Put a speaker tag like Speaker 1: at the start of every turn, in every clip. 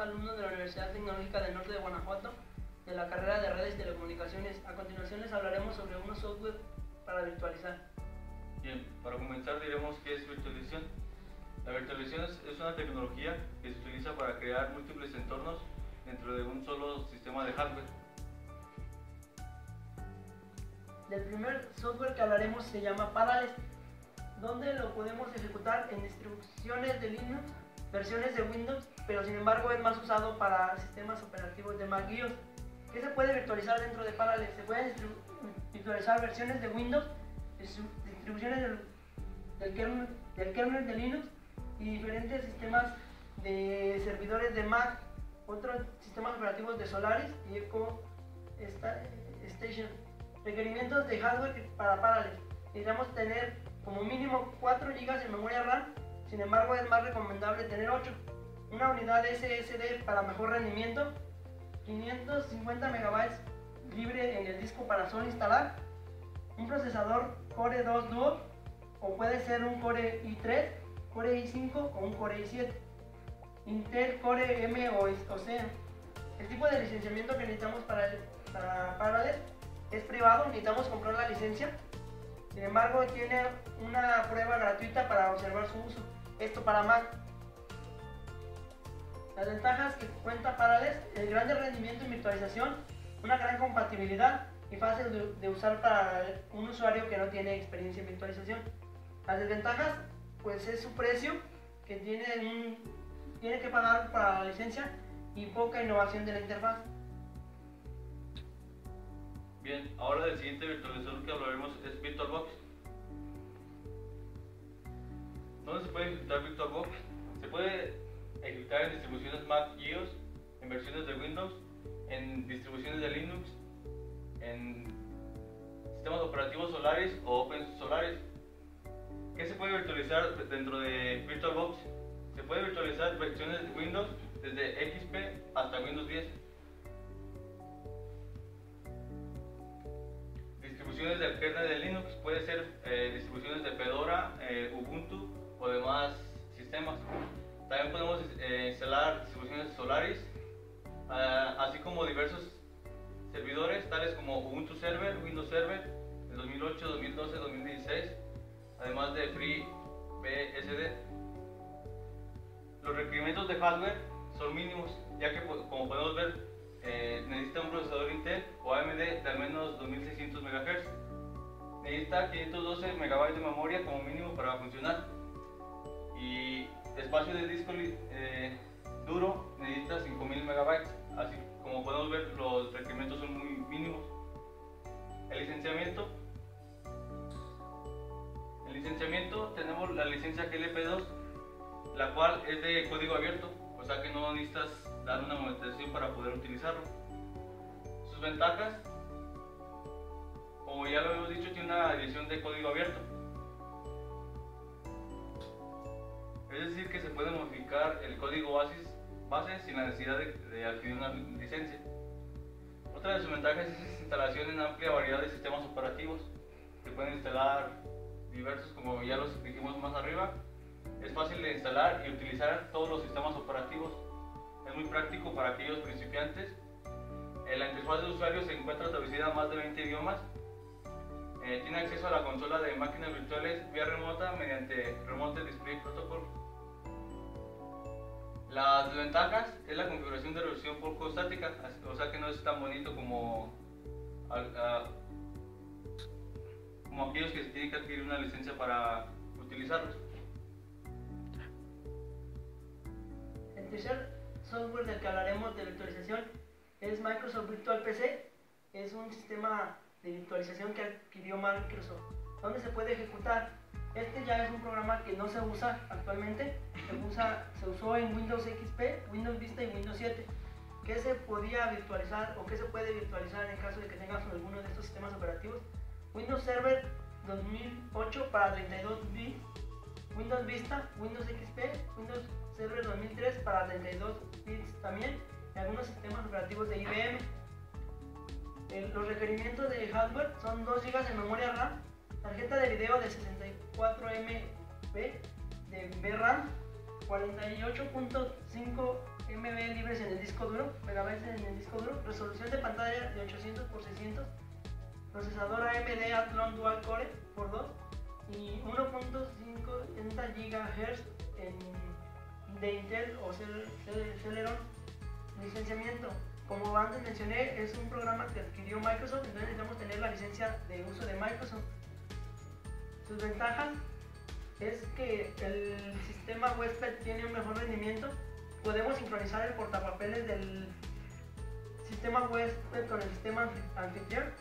Speaker 1: alumnos de la Universidad Tecnológica del Norte de Guanajuato, de la carrera de Redes y Telecomunicaciones. A continuación les hablaremos sobre unos software para virtualizar.
Speaker 2: Bien, para comenzar diremos qué es virtualización. La virtualización es una tecnología que se utiliza para crear múltiples entornos dentro de un solo sistema de hardware.
Speaker 1: Del primer software que hablaremos se llama Parallels, donde lo podemos ejecutar en distribuciones de Linux, versiones de Windows, pero sin embargo es más usado para sistemas operativos de Mac OS. ¿Qué se puede virtualizar dentro de Parallels? Se pueden virtualizar versiones de Windows, distribuciones del kernel de Linux y diferentes sistemas de servidores de Mac, otros sistemas operativos de Solaris y Echo Station. Requerimientos de hardware para Parallels: necesitamos tener como mínimo 4 GB de memoria RAM, sin embargo es más recomendable tener 8. Una unidad SSD para mejor rendimiento, 550 MB libre en el disco para solo instalar, un procesador Core 2 Duo, o puede ser un Core i3, Core i5 o un Core i7, Intel Core M o Xeon. El tipo de licenciamiento que necesitamos para Parallels es privado, necesitamos comprar la licencia. Sin embargo, tiene una prueba gratuita para observar su uso. Esto para Mac. Las ventajas que cuenta Parallels: el gran rendimiento en virtualización, una gran compatibilidad y fácil de usar para un usuario que no tiene experiencia en virtualización. Las desventajas, pues es su precio, que tiene que pagar para la licencia, y poca innovación de la interfaz.
Speaker 2: Bien, ahora del siguiente virtualizador que hablaremos es VirtualBox. ¿Dónde se puede ejecutar VirtualBox? Se puede ejecutar en distribuciones Mac OS, en versiones de Windows, en distribuciones de Linux, en sistemas operativos Solaris o OpenSolaris. ¿Qué se puede virtualizar dentro de VirtualBox? Se puede virtualizar versiones de Windows desde XP hasta Windows 10. Distribuciones del kernel de Linux, puede ser distribuciones de Fedora, Ubuntu o demás sistemas. También podemos instalar distribuciones Solaris, así como diversos servidores tales como Ubuntu Server, Windows Server del 2008, 2012, 2016, además de FreeBSD. Los requerimientos de hardware son mínimos, ya que, como podemos ver, necesita un procesador Intel o AMD de al menos 2600 MHz. Necesita 512 MB de memoria como mínimo para funcionar, y espacio de disco duro necesita 5000 MB. Así como podemos ver, los requerimientos son muy mínimos. El licenciamiento, tenemos la licencia GLP2, la cual es de código abierto, o sea que no necesitas dar una monetización para poder utilizarlo. Sus ventajas: como ya lo hemos dicho, tiene una edición de código abierto, es decir que se puede modificar el código base sin la necesidad de adquirir una licencia. Otra de sus ventajas es instalación en amplia variedad de sistemas operativos. Se pueden instalar diversos, como ya los dijimos más arriba. Es fácil de instalar y utilizar todos los sistemas operativos. Es muy práctico para aquellos principiantes. La interfaz de usuario se encuentra traducida a más de 20 idiomas. Tiene acceso a la consola de máquinas virtuales vía remota mediante Remote Display Protocol. Las desventajas es la configuración de resolución poco estática, o sea que no es tan bonito como aquellos que se tienen que adquirir una licencia para utilizarlos.
Speaker 1: El tercer software del que hablaremos de virtualización es Microsoft Virtual PC. Es un sistema de virtualización que adquirió Microsoft, donde se puede ejecutar. Este ya es un programa que no se usa actualmente, se usó en Windows XP, Windows Vista y Windows 7. ¿Qué se podía virtualizar o qué se puede virtualizar en caso de que tengas alguno de estos sistemas operativos? Windows Server 2008 para 32 bits, Windows Vista, Windows XP, Windows Server 2003 para 32 bits también, y algunos sistemas operativos de IBM. Los requerimientos de hardware son 2 GB de memoria RAM, tarjeta de video de 64 MB de VRAM, 48.5 MB libres en el disco duro, megabytes en el disco duro, resolución de pantalla de 800 x 600, procesador AMD Athlon Dual Core por 2 y 1.50 GHz de Intel o Celeron. Licenciamiento. Como antes mencioné, es un programa que adquirió Microsoft, entonces necesitamos tener la licencia de uso de Microsoft. Sus ventajas es que el sistema huésped tiene un mejor rendimiento. Podemos sincronizar el portapapeles del sistema huésped con el sistema anfitrión.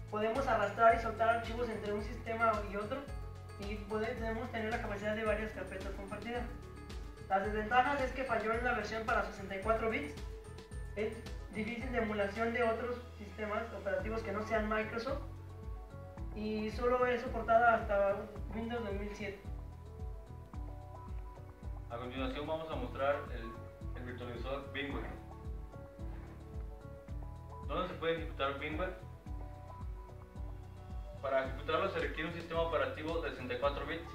Speaker 1: Podemos arrastrar y soltar archivos entre un sistema y otro. Y podemos tener la capacidad de varias carpetas compartidas. Las desventajas es que falló en la versión para 64 bits. Es difícil de emulación de otros sistemas operativos que no sean Microsoft. Y solo es soportada hasta Windows 2007.
Speaker 2: A continuación vamos a mostrar el virtualizador VMware. ¿Dónde se puede ejecutar VMware? Para ejecutarlo se requiere un sistema operativo de 64 bits.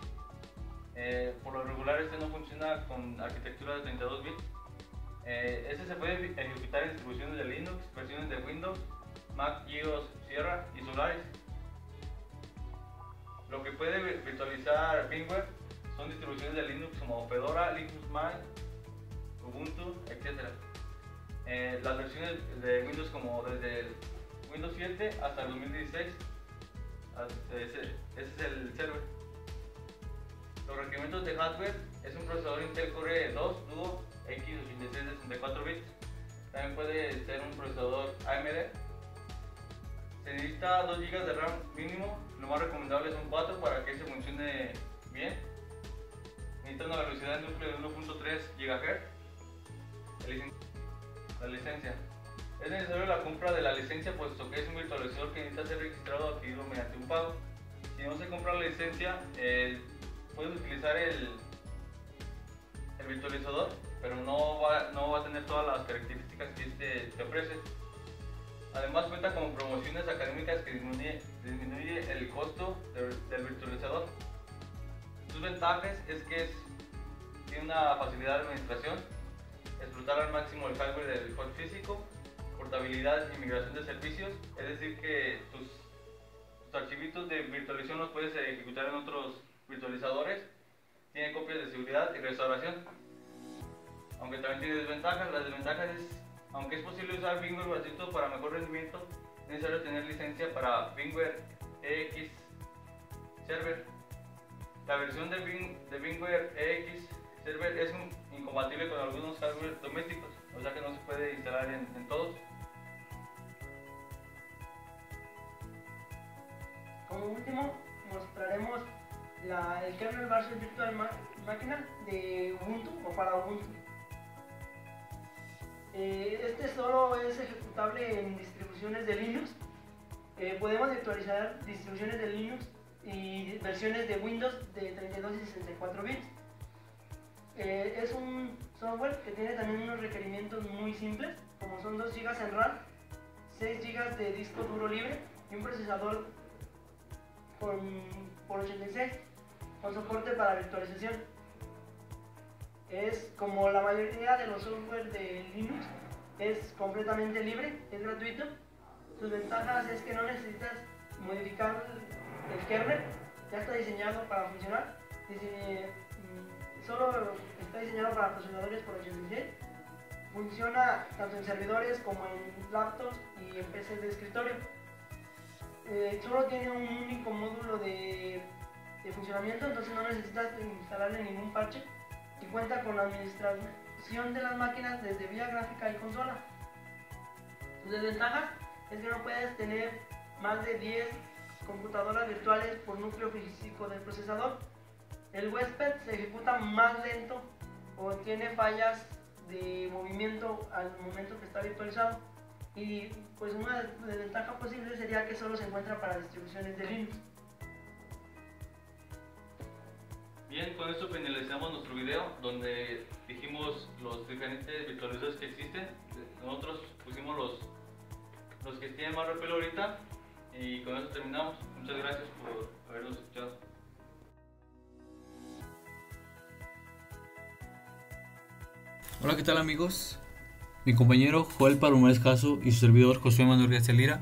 Speaker 2: Por lo regular este no funciona con arquitectura de 32 bits. Este se puede ejecutar en distribuciones de Linux, versiones de Windows, Mac OS Sierra y Solaris. Lo que puede virtualizar VMware son distribuciones de Linux como Fedora, Linux Mint, Ubuntu, etc. Las versiones de Windows como desde el Windows 7 hasta el 2016. Ese es el server. Los requerimientos de hardware es un procesador Intel Core 2 Duo X86 de 64 bits. También puede ser un procesador AMD. Se necesita 2 GB de RAM mínimo. Lo más recomendable son 4 para que se funcione bien. Necesita una velocidad de núcleo de 1.3 GHz. La licencia. Es necesario la compra de la licencia puesto que es un virtualizador que necesita ser registrado o adquirido mediante un pago. Si no se compra la licencia, puedes utilizar el virtualizador, pero no va a tener todas las características que este te ofrece. Además cuenta con promociones académicas que disminuye el costo del virtualizador. Sus ventajas es que tiene una facilidad de administración, explotar al máximo el hardware del hot físico, portabilidad y migración de servicios, es decir que tus archivitos de virtualización los puedes ejecutar en otros virtualizadores, tiene copias de seguridad y restauración. Aunque también tiene desventajas. Las desventajas es, aunque es posible usar VMware gratuito para mejor rendimiento, es necesario tener licencia para VMware EX Server. La versión de VMware EX Server es incompatible con algunos hardware domésticos, o sea que no se puede instalar en todos.
Speaker 1: Como último, mostraremos el kernel Virtual Machine de Ubuntu o para Ubuntu. Este solo es ejecutable en distribuciones de Linux. Podemos virtualizar distribuciones de Linux y versiones de Windows de 32 y 64 bits. Es un software que tiene también unos requerimientos muy simples, como son 2 GB en RAM, 6 GB de disco duro libre y un procesador por 86 con soporte para virtualización. Es como la mayoría de los software de Linux, es completamente libre, es gratuito. Sus ventajas es que no necesitas modificar el kernel, ya está diseñado para funcionar. Solo está diseñado para procesadores por 86. Funciona tanto en servidores como en laptops y en PCs de escritorio. Solo tiene un único módulo de funcionamiento, entonces no necesitas instalarle ningún parche, y cuenta con la administración de las máquinas desde vía gráfica y consola. Sus desventajas es que no puedes tener más de 10 computadoras virtuales por núcleo físico del procesador. El huésped se ejecuta más lento o tiene fallas de movimiento al momento que está virtualizado. Y pues una desventaja posible sería que solo se encuentra para distribuciones de Linux.
Speaker 2: Bien, con esto finalizamos nuestro video donde dijimos los diferentes virtualizadores que existen. Nosotros pusimos los que tienen más repelo ahorita y con eso terminamos. Muchas gracias por habernos escuchado.
Speaker 3: Hola, ¿qué tal amigos? Mi compañero Joel Palomares Caso y su servidor José Manuel García Lira,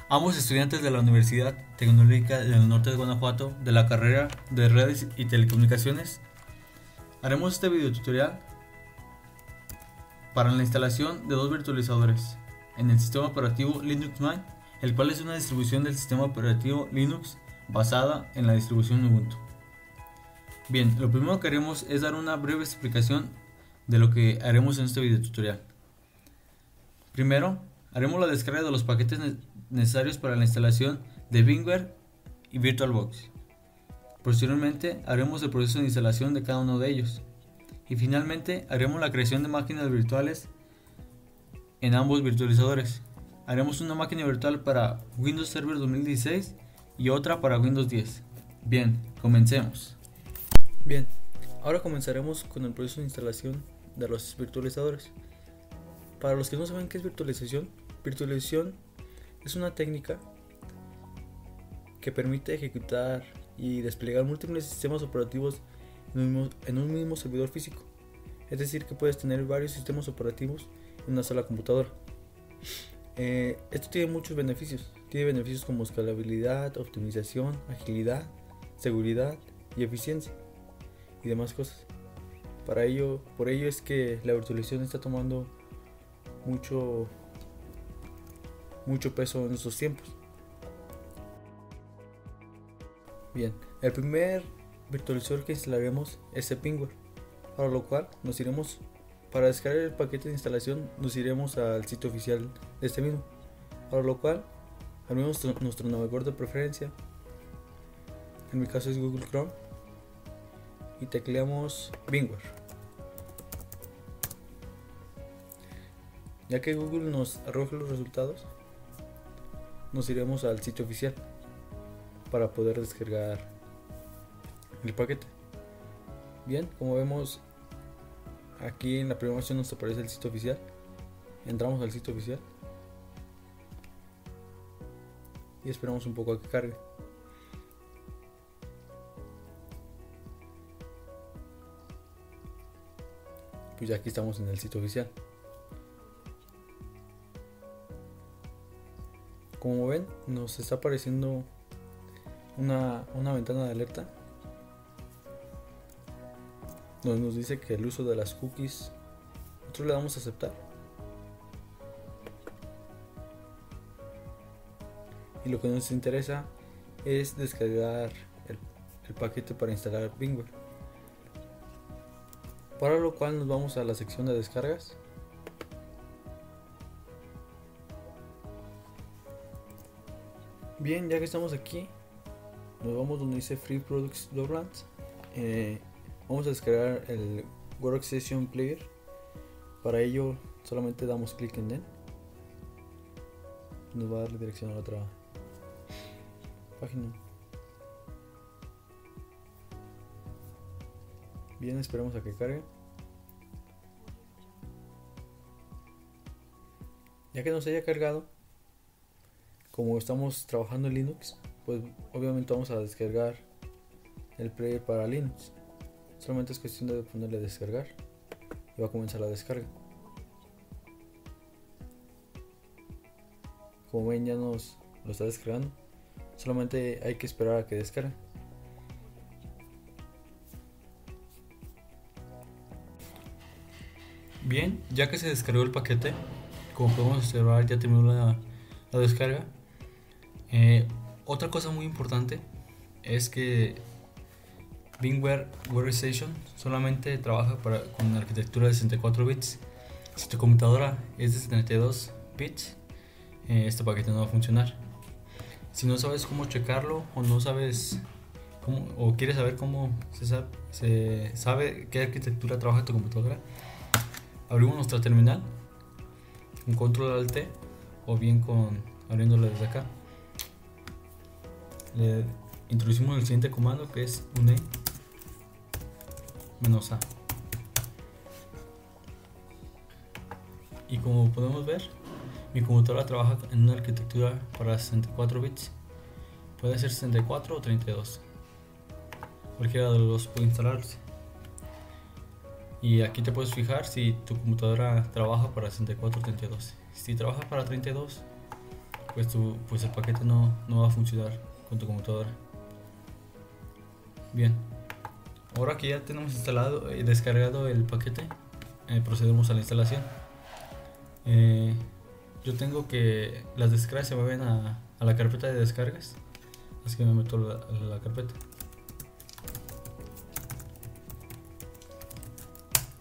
Speaker 3: ambos estudiantes de la Universidad Tecnológica del Norte de Guanajuato de la carrera de Redes y Telecomunicaciones, haremos este video tutorial para la instalación de dos virtualizadores en el sistema operativo Linux Mint, el cual es una distribución del sistema operativo Linux basada en la distribución Ubuntu. Bien, lo primero que haremos es dar una breve explicación de lo que haremos en este video tutorial. Primero, haremos la descarga de los paquetes necesarios para la instalación de VMware y VirtualBox. Posteriormente, haremos el proceso de instalación de cada uno de ellos. Y finalmente, haremos la creación de máquinas virtuales en ambos virtualizadores. Haremos una máquina virtual para Windows Server 2016 y otra para Windows 10. Bien, comencemos.
Speaker 4: Bien, ahora comenzaremos con el proceso de instalación de los virtualizadores. Para los que no saben qué es virtualización es una técnica que permite ejecutar y desplegar múltiples sistemas operativos en un mismo servidor físico. Es decir, que puedes tener varios sistemas operativos en una sola computadora. Esto tiene muchos beneficios. Tiene beneficios como escalabilidad, optimización, agilidad, seguridad y eficiencia y demás cosas. Por ello es que la virtualización está tomando mucho peso en estos tiempos. Bien, el primer virtualizador que instalaremos es VMware, para lo cual para descargar el paquete de instalación nos iremos al sitio oficial de este mismo, para lo cual abrimos nuestro navegador de preferencia. En mi caso es Google Chrome y tecleamos VMware. Ya que Google nos arroje los resultados, nos iremos al sitio oficial para poder descargar el paquete. Bien, como vemos aquí en la primera opción nos aparece el sitio oficial. Entramos al sitio oficial y esperamos un poco a que cargue. Pues ya aquí estamos en el sitio oficial. Como ven, nos está apareciendo una ventana de alerta donde nos dice que el uso de las cookies, nosotros le damos a aceptar y lo que nos interesa es descargar el paquete para instalar VMware, para lo cual nos vamos a la sección de descargas. Bien, ya que estamos aquí, nos vamos donde dice Free Products Download. Vamos a descargar el Workstation Player. Para ello solamente damos clic en él. Nos va a dar la dirección a la otra página. Bien, esperamos a que cargue. Ya que nos haya cargado, como estamos trabajando en Linux, pues obviamente vamos a descargar el player para Linux. Solamente es cuestión de ponerle descargar y va a comenzar la descarga. Como ven, ya nos lo está descargando. Solamente hay que esperar a que descargue.
Speaker 3: Bien, ya que se descargó el paquete, como podemos observar ya terminó la descarga. Otra cosa muy importante es que VMware Workstation solamente trabaja con arquitectura de 64 bits. Si tu computadora es de 72 bits, este paquete no va a funcionar. Si no sabes cómo checarlo o no sabes cómo, o quieres saber cómo se sabe qué arquitectura trabaja tu computadora, abrimos nuestra terminal con control alt o bien abriéndola desde acá. Le introducimos el siguiente comando, que es une -a. Y como podemos ver, mi computadora trabaja en una arquitectura para 64 bits. Puede ser 64 o 32. Cualquiera de los dos puede instalarse. Y aquí te puedes fijar si tu computadora trabaja para 64 o 32. Si trabaja para 32, pues el paquete no va a funcionar con tu computadora. Bien, ahora que ya tenemos instalado y descargado el paquete, procedemos a la instalación. Yo tengo que las descargas se mueven a la carpeta de descargas, así que me meto a la carpeta.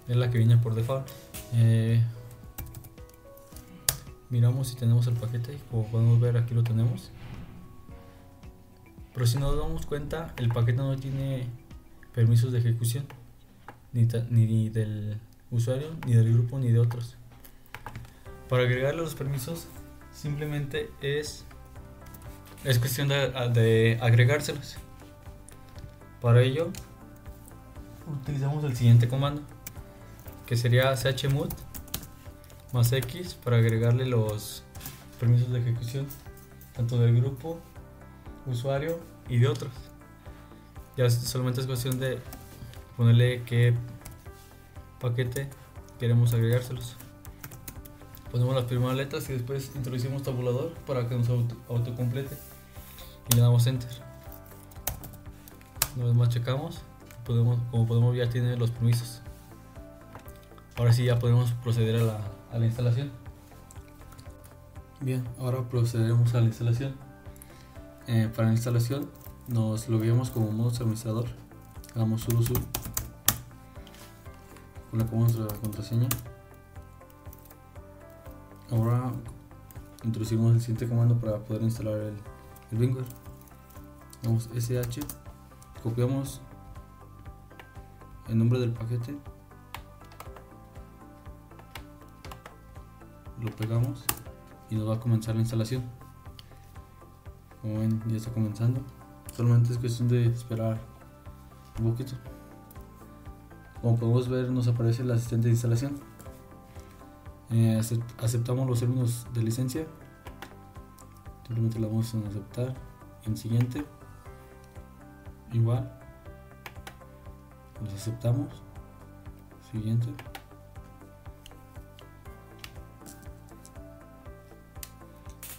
Speaker 3: Es la que viene por default. Miramos si tenemos el paquete, como podemos ver aquí lo tenemos. Pero si nos damos cuenta, el paquete no tiene permisos de ejecución, ni del usuario, ni del grupo, ni de otros. Para agregarle los permisos, simplemente es cuestión de agregárselos. Para ello, utilizamos el siguiente comando, que sería chmod más x para agregarle los permisos de ejecución, tanto del grupo, usuario y de otros. Ya solamente es cuestión de ponerle qué paquete queremos agregárselos. Ponemos las primeras letras y después introducimos tabulador para que nos autocomplete y le damos enter. Una vez más checamos, como podemos ver ya tiene los permisos. Ahora sí ya podemos proceder a la instalación. Bien, ahora procederemos a la instalación. Para la instalación nos logueamos como modo administrador, hagamos sudo colocamos nuestra contraseña. Ahora introducimos el siguiente comando para poder instalar el VMware. Vamos sh, copiamos el nombre del paquete, lo pegamos y nos va a comenzar la instalación. Como ven, ya está comenzando. Solamente es cuestión de esperar un poquito. Como podemos ver, nos aparece el asistente de instalación. Aceptamos los términos de licencia. Simplemente le damos en aceptar, en siguiente, igual, los aceptamos, siguiente.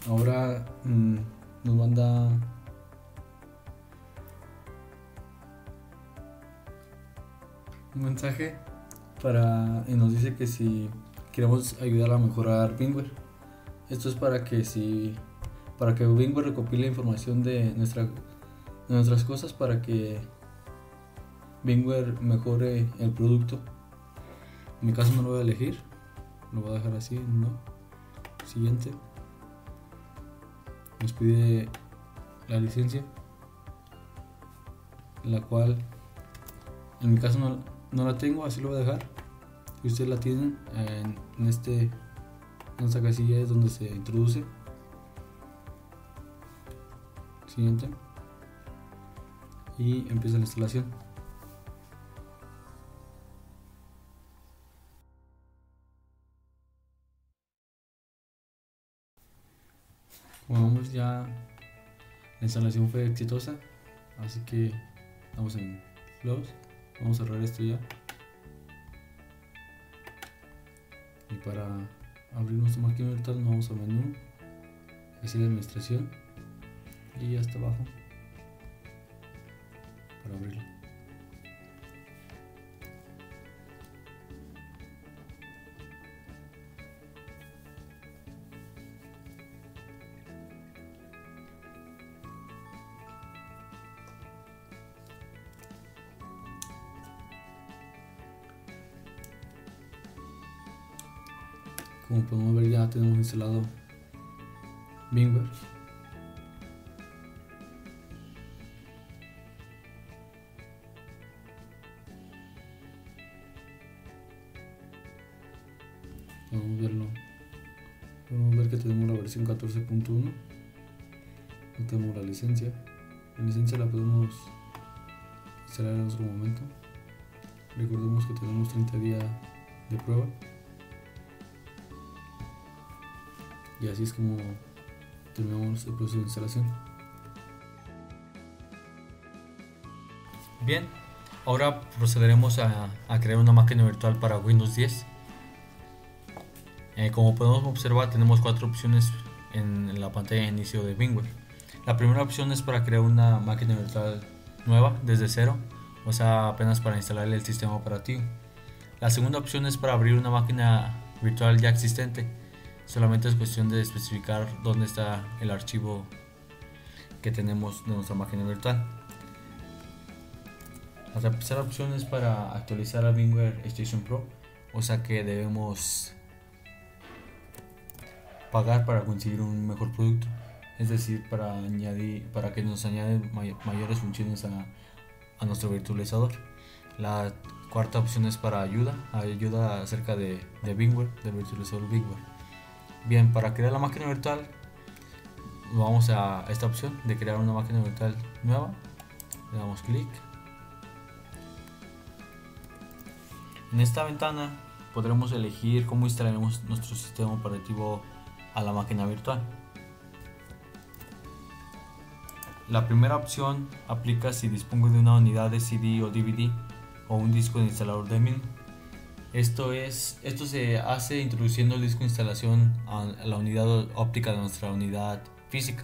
Speaker 3: Ahora nos manda un mensaje y nos dice que si queremos ayudar a mejorar VMware. Esto es para que VMware recopile información de nuestras cosas, para que VMware mejore el producto. En mi caso no lo voy a elegir, lo voy a dejar así, no. Siguiente. Nos pide la licencia, la cual en mi caso no la tengo, así lo voy a dejar. Si ustedes la tienen, en esta casilla es donde se introduce. Siguiente. Y empieza la instalación. Como vemos, ya la instalación fue exitosa, así que vamos en close. Vamos a cerrar esto ya. Y para abrir nuestra máquina virtual nos vamos a menú, así de administración, y hasta abajo para abrirlo. Como podemos ver, ya tenemos instalado VMware. Podemos ver que tenemos la versión 14.1. No tenemos la licencia. La licencia la podemos instalar en otro momento. Recordemos que tenemos 30 días de prueba. Y así es como terminamos el proceso de instalación. Bien, Ahora procederemos a crear una máquina virtual para Windows 10. Como podemos observar, tenemos 4 opciones en la pantalla de inicio de VMware. La primera opción es para crear una máquina virtual nueva desde cero, o sea, apenas para instalarle el sistema operativo. La segunda opción es para abrir una máquina virtual ya existente. Solamente es cuestión de especificar dónde está el archivo que tenemos de nuestra máquina virtual. La tercera opción es para actualizar a VMware Station Pro, o sea que debemos pagar para conseguir un mejor producto, es decir, para que nos añaden mayores funciones a nuestro virtualizador. La cuarta opción es para ayuda acerca de VMware, del virtualizador VMware. Bien, para crear la máquina virtual vamos a esta opción de crear una máquina virtual nueva, le damos clic. En esta ventana podremos elegir cómo instalaremos nuestro sistema operativo a la máquina virtual. La primera opción aplica si dispongo de una unidad de CD o DVD o un disco de instalador de mismo. Esto se hace introduciendo el disco de instalación a la unidad óptica de nuestra unidad física.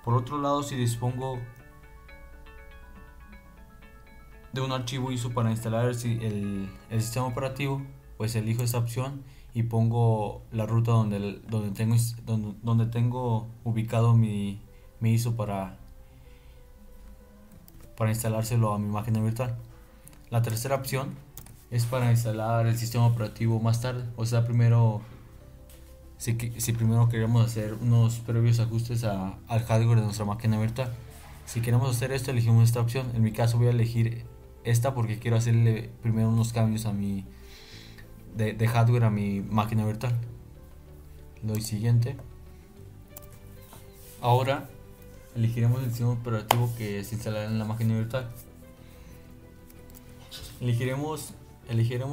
Speaker 3: Por otro lado, si dispongo de un archivo ISO para instalar el sistema operativo, pues elijo esta opción y pongo la ruta donde tengo ubicado mi ISO para instalárselo a mi máquina virtual. La tercera opción es para instalar el sistema operativo más tarde, o sea, si primero queremos hacer unos previos ajustes al hardware de nuestra máquina virtual. Si queremos hacer esto, elegimos esta opción. En mi caso voy a elegir esta porque quiero hacerle primero unos cambios de hardware a mi máquina virtual. Le doy siguiente. Ahora elegiremos el sistema operativo que se instalará en la máquina virtual. Elegiremos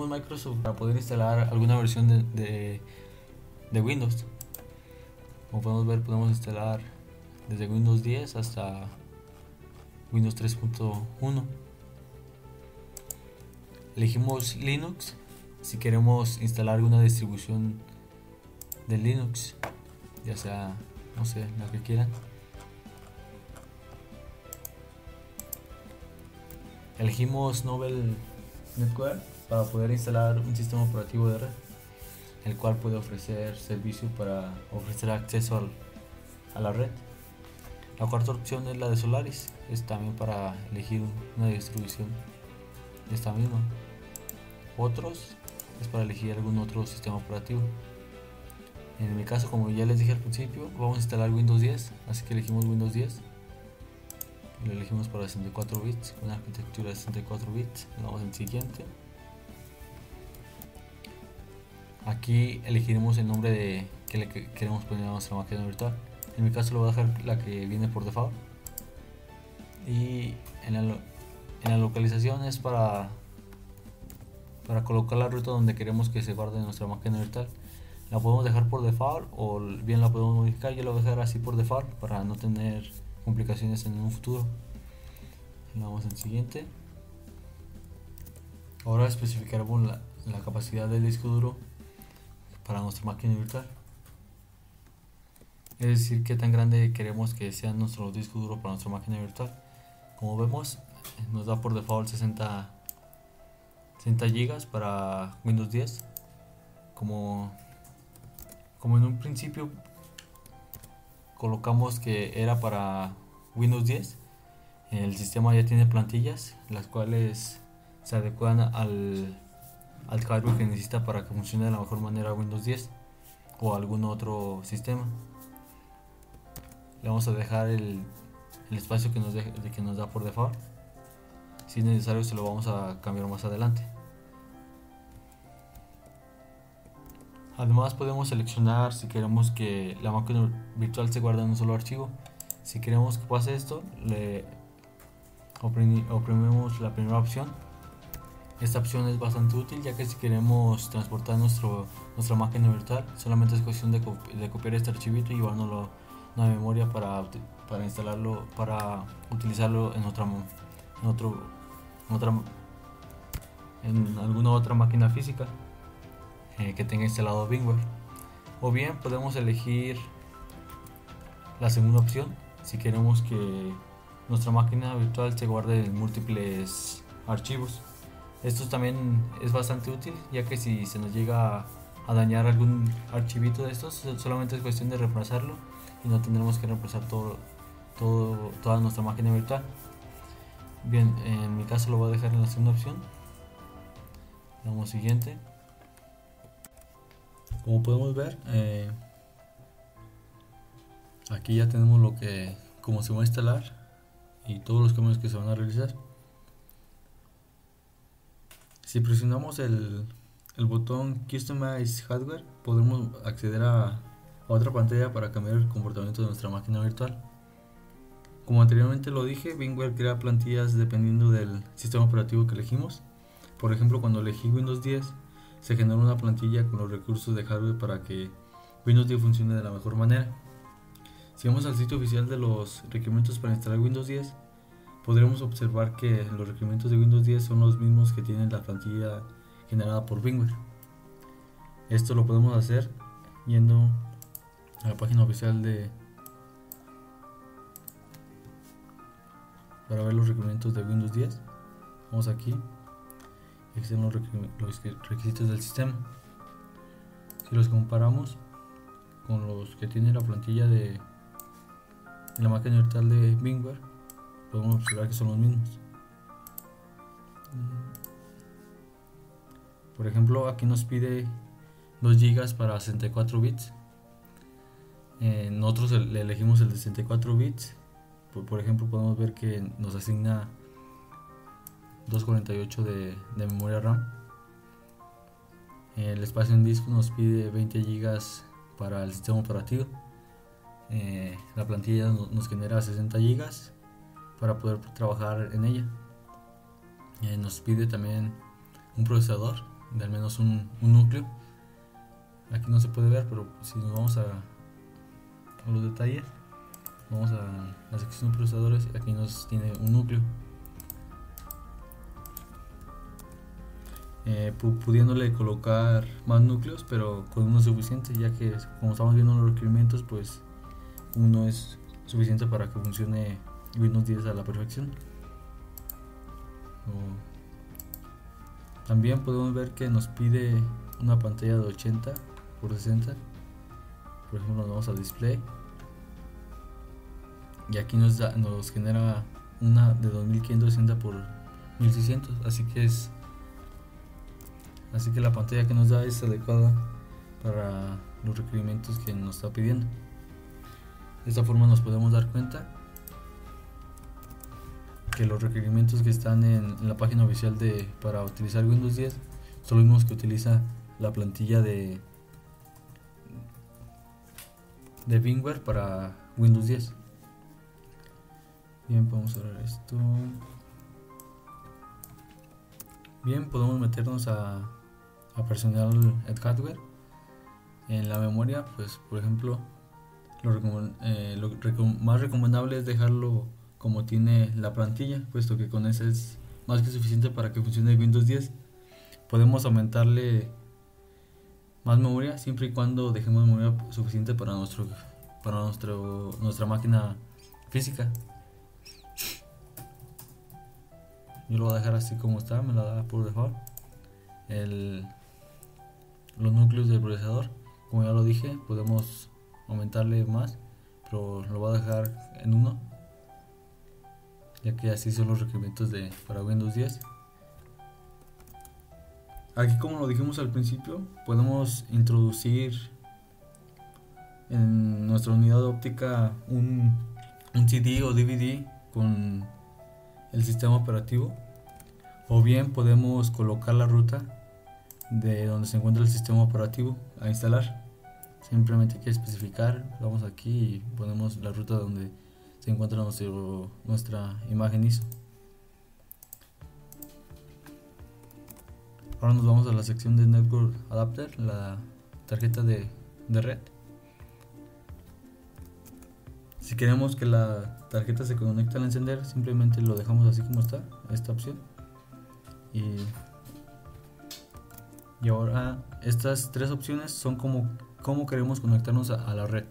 Speaker 3: Microsoft para poder instalar alguna versión de Windows. Como podemos ver, podemos instalar desde Windows 10 hasta Windows 3.1. Elegimos Linux si queremos instalar alguna distribución de Linux, ya sea, no sé, la que quieran. Elegimos Novel Network para poder instalar un sistema operativo de red, el cual puede ofrecer servicio para ofrecer acceso a la red. La cuarta opción es la de Solaris, es también para elegir una distribución de esta misma. Otros es para elegir algún otro sistema operativo. En mi caso, como ya les dije al principio, vamos a instalar Windows 10, así que elegimos Windows 10. Lo elegimos para 64 bits, una arquitectura de 64 bits. Le damos en siguiente. Aquí elegiremos el nombre que le queremos poner a nuestra máquina virtual. En mi caso lo voy a dejar la que viene por default. Y en la localización es para colocar la ruta donde queremos que se guarde nuestra máquina virtual. La podemos dejar por default o bien la podemos modificar. Yo la voy a dejar así por default para no tener complicaciones en un futuro. Le damos en siguiente. Ahora especificaremos la capacidad del disco duro para nuestra máquina virtual, es decir, qué tan grande queremos que sea nuestro disco duro para nuestra máquina virtual. Como vemos, nos da por default 60 GB para Windows 10. Como en un principio colocamos que era para Windows 10, el sistema ya tiene plantillas las cuales se adecuan al hardware que necesita para que funcione de la mejor manera Windows 10 o algún otro sistema. Le vamos a dejar el espacio que nos da por default. Si es necesario, se lo vamos a cambiar más adelante. Además, podemos seleccionar si queremos que la máquina virtual se guarde en un solo archivo. Si queremos que pase esto, le oprimimos la primera opción. Esta opción es bastante útil, ya que si queremos transportar nuestra máquina virtual, solamente es cuestión de copiar este archivito y llevárnoslo a la memoria para instalarlo, para utilizarlo en otro en alguna otra máquina física que tenga instalado VMware. O bien podemos elegir la segunda opción si queremos que nuestra máquina virtual se guarde en múltiples archivos. Esto también es bastante útil, ya que si se nos llega a dañar algún archivito de estos, solamente es cuestión de reemplazarlo y no tendremos que reemplazar toda nuestra máquina virtual. Bien, en mi caso lo voy a dejar en la segunda opción. Damos siguiente. Como podemos ver, aquí ya tenemos cómo se va a instalar y todos los cambios que se van a realizar. Si presionamos el botón Customize Hardware, podremos acceder a otra pantalla para cambiar el comportamiento de nuestra máquina virtual. Como anteriormente lo dije, VMware crea plantillas dependiendo del sistema operativo que elegimos. Por ejemplo, cuando elegí Windows 10, se generó una plantilla con los recursos de hardware para que Windows 10 funcione de la mejor manera. Si vamos al sitio oficial de los requerimientos para instalar Windows 10, podremos observar que los requerimientos de Windows 10 son los mismos que tiene la plantilla generada por VMware. Esto lo podemos hacer yendo a la página oficial para ver los requerimientos de Windows 10. Vamos aquí, aquí están los requisitos del sistema. Si los comparamos con los que tiene la plantilla de la máquina virtual de VMware, podemos observar que son los mismos. Por ejemplo, aquí nos pide 2 GB para 64 bits. Nosotros le elegimos el de 64 bits. Por ejemplo, podemos ver que nos asigna 248 de memoria RAM. El espacio en disco nos pide 20 GB para el sistema operativo. La plantilla nos genera 60 GB para poder trabajar en ella. Nos pide también un procesador de al menos un núcleo. Aquí no se puede ver, pero si nos vamos a los detalles, vamos a la sección de procesadores, aquí nos tiene un núcleo, pudiéndole colocar más núcleos, pero con uno es suficiente, ya que como estamos viendo los requerimientos, pues uno es suficiente para que funcione Windows 10 a la perfección. También podemos ver que nos pide una pantalla de 80 por 60. Por ejemplo, nos vamos a display y aquí nos genera una de 2560 por 1600, así que la pantalla que nos da es adecuada para los requerimientos que nos está pidiendo. De esta forma nos podemos dar cuenta que los requerimientos que están en la página oficial para utilizar Windows 10 son los mismos que utiliza la plantilla de VMware para Windows 10. Bien, podemos cerrar esto. Bien, podemos meternos a personal el hardware. En la memoria, pues por ejemplo, lo más recomendable es dejarlo como tiene la plantilla, puesto que con ese es más que suficiente para que funcione Windows 10. Podemos aumentarle más memoria siempre y cuando dejemos memoria suficiente para nuestra máquina física. Yo lo voy a dejar así como está, me la da por default. Los núcleos del procesador, como ya lo dije, podemos aumentarle más, pero lo voy a dejar en 1, ya que así son los requerimientos para Windows 10. Aquí, como lo dijimos al principio, podemos introducir en nuestra unidad óptica un CD o DVD con el sistema operativo, o bien podemos colocar la ruta de donde se encuentra el sistema operativo a instalar. Simplemente hay que especificar, vamos aquí y ponemos la ruta donde se encuentra nuestra imagen ISO. Ahora nos vamos a la sección de Network Adapter, la tarjeta de red. Si queremos que la tarjeta se conecte al encender, simplemente lo dejamos así como está, esta opción, Y ahora estas tres opciones son cómo queremos conectarnos a la red.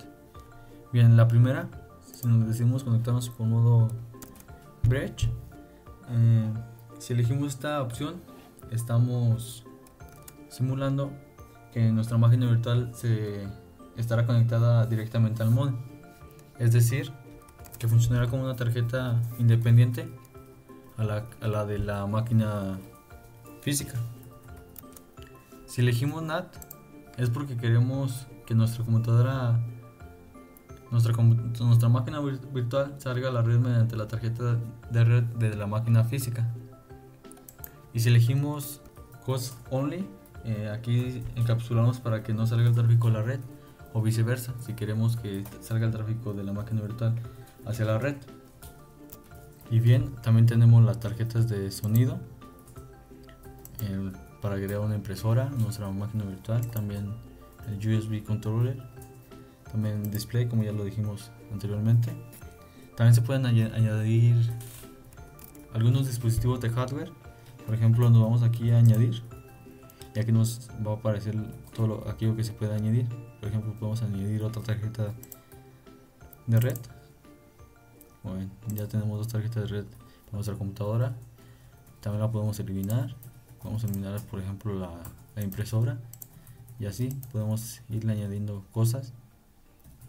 Speaker 3: Bien, la primera, si nos decidimos conectarnos con modo bridge, si elegimos esta opción, estamos simulando que nuestra máquina virtual se estará conectada directamente al modem, es decir, que funcionará como una tarjeta independiente a la de la máquina física. Si elegimos NAT, es porque queremos que nuestra computadora, nuestra máquina virtual salga a la red mediante la tarjeta de red de la máquina física. Y si elegimos Host Only, aquí encapsulamos para que no salga el tráfico de la red, o viceversa, si queremos que salga el tráfico de la máquina virtual hacia la red. Y bien, también tenemos las tarjetas de sonido para agregar una impresora, nuestra máquina virtual, también el USB controller, también display, como ya lo dijimos anteriormente. También se pueden añadir algunos dispositivos de hardware. Por ejemplo, nos vamos aquí a añadir y aquí nos va a aparecer todo aquello que se puede añadir. Por ejemplo, podemos añadir otra tarjeta de red. Bueno, ya tenemos dos tarjetas de red para nuestra computadora. También la podemos eliminar. Vamos a eliminar, por ejemplo, la impresora, y así podemos irle añadiendo cosas,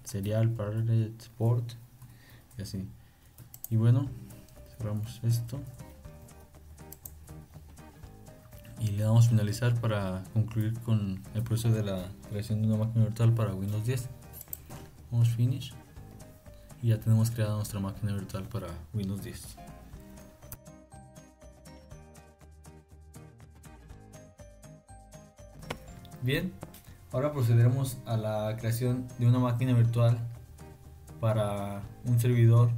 Speaker 3: serial, parallel, port, y así. Y bueno, cerramos esto y le damos finalizar para concluir con el proceso de la creación de una máquina virtual para Windows 10. Vamos finish y ya tenemos creada nuestra máquina virtual para Windows 10. Bien, ahora procederemos a la creación de una máquina virtual para un servidor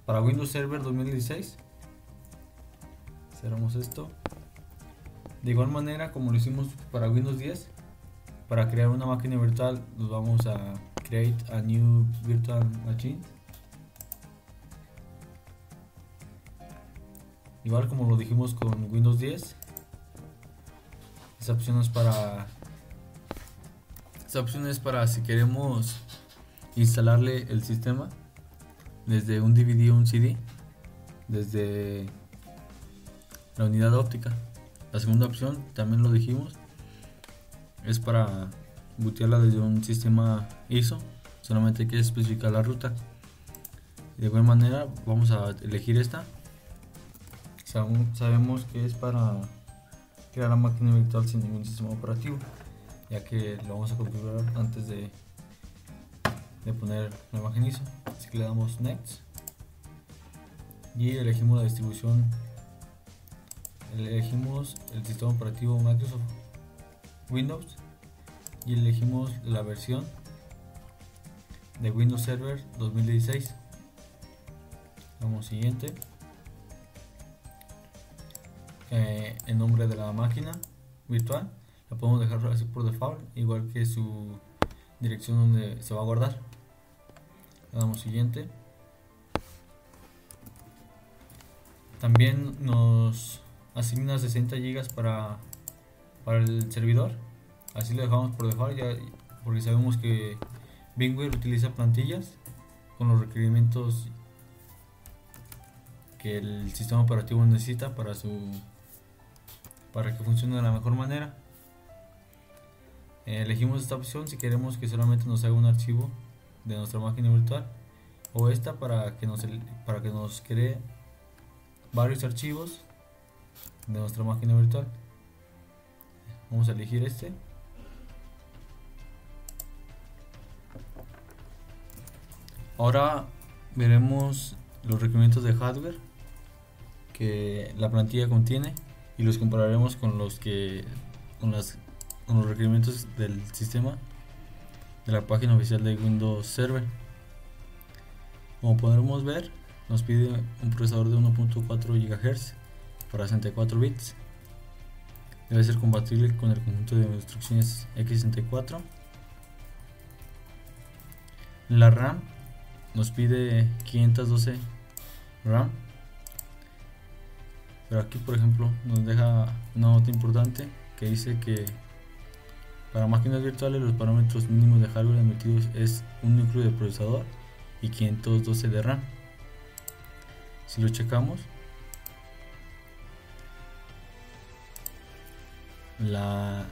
Speaker 3: para Windows Server 2016. Cerramos esto. De igual manera como lo hicimos para Windows 10, para crear una máquina virtual nos vamos a Create a New Virtual Machine. Igual como lo dijimos con Windows 10, esta opción es para si queremos instalarle el sistema desde un DVD o un CD, desde la unidad óptica. La segunda opción, también lo dijimos, es para bootearla desde un sistema ISO, solamente hay que especificar la ruta. De igual manera vamos a elegir esta. Sabemos que es para crear la máquina virtual sin ningún sistema operativo, ya que lo vamos a configurar antes de poner la imagen ISO. Así que le damos Next y elegimos la distribución, elegimos el sistema operativo Microsoft Windows y elegimos la versión de Windows Server 2016. Damos siguiente. El nombre de la máquina virtual la podemos dejar así por default, igual que su dirección donde se va a guardar. Le damos siguiente. También nos asigna 60 GB para el servidor, así lo dejamos por default, ya, porque sabemos que VMware utiliza plantillas con los requerimientos que el sistema operativo necesita para que funcione de la mejor manera. Elegimos esta opción si queremos que solamente nos haga un archivo de nuestra máquina virtual, o esta para que nos cree varios archivos de nuestra máquina virtual. Vamos a elegir este. Ahora veremos los requerimientos de hardware que la plantilla contiene y los compararemos con los requerimientos del sistema de la página oficial de Windows Server. Como podremos ver, nos pide un procesador de 1.4 GHz para 64 bits. Debe ser compatible con el conjunto de instrucciones x64. La RAM nos pide 512 RAM. Pero aquí, por ejemplo, nos deja una nota importante que dice que para máquinas virtuales los parámetros mínimos de hardware admitidos es un núcleo de procesador y 512 de RAM. Si lo checamos, la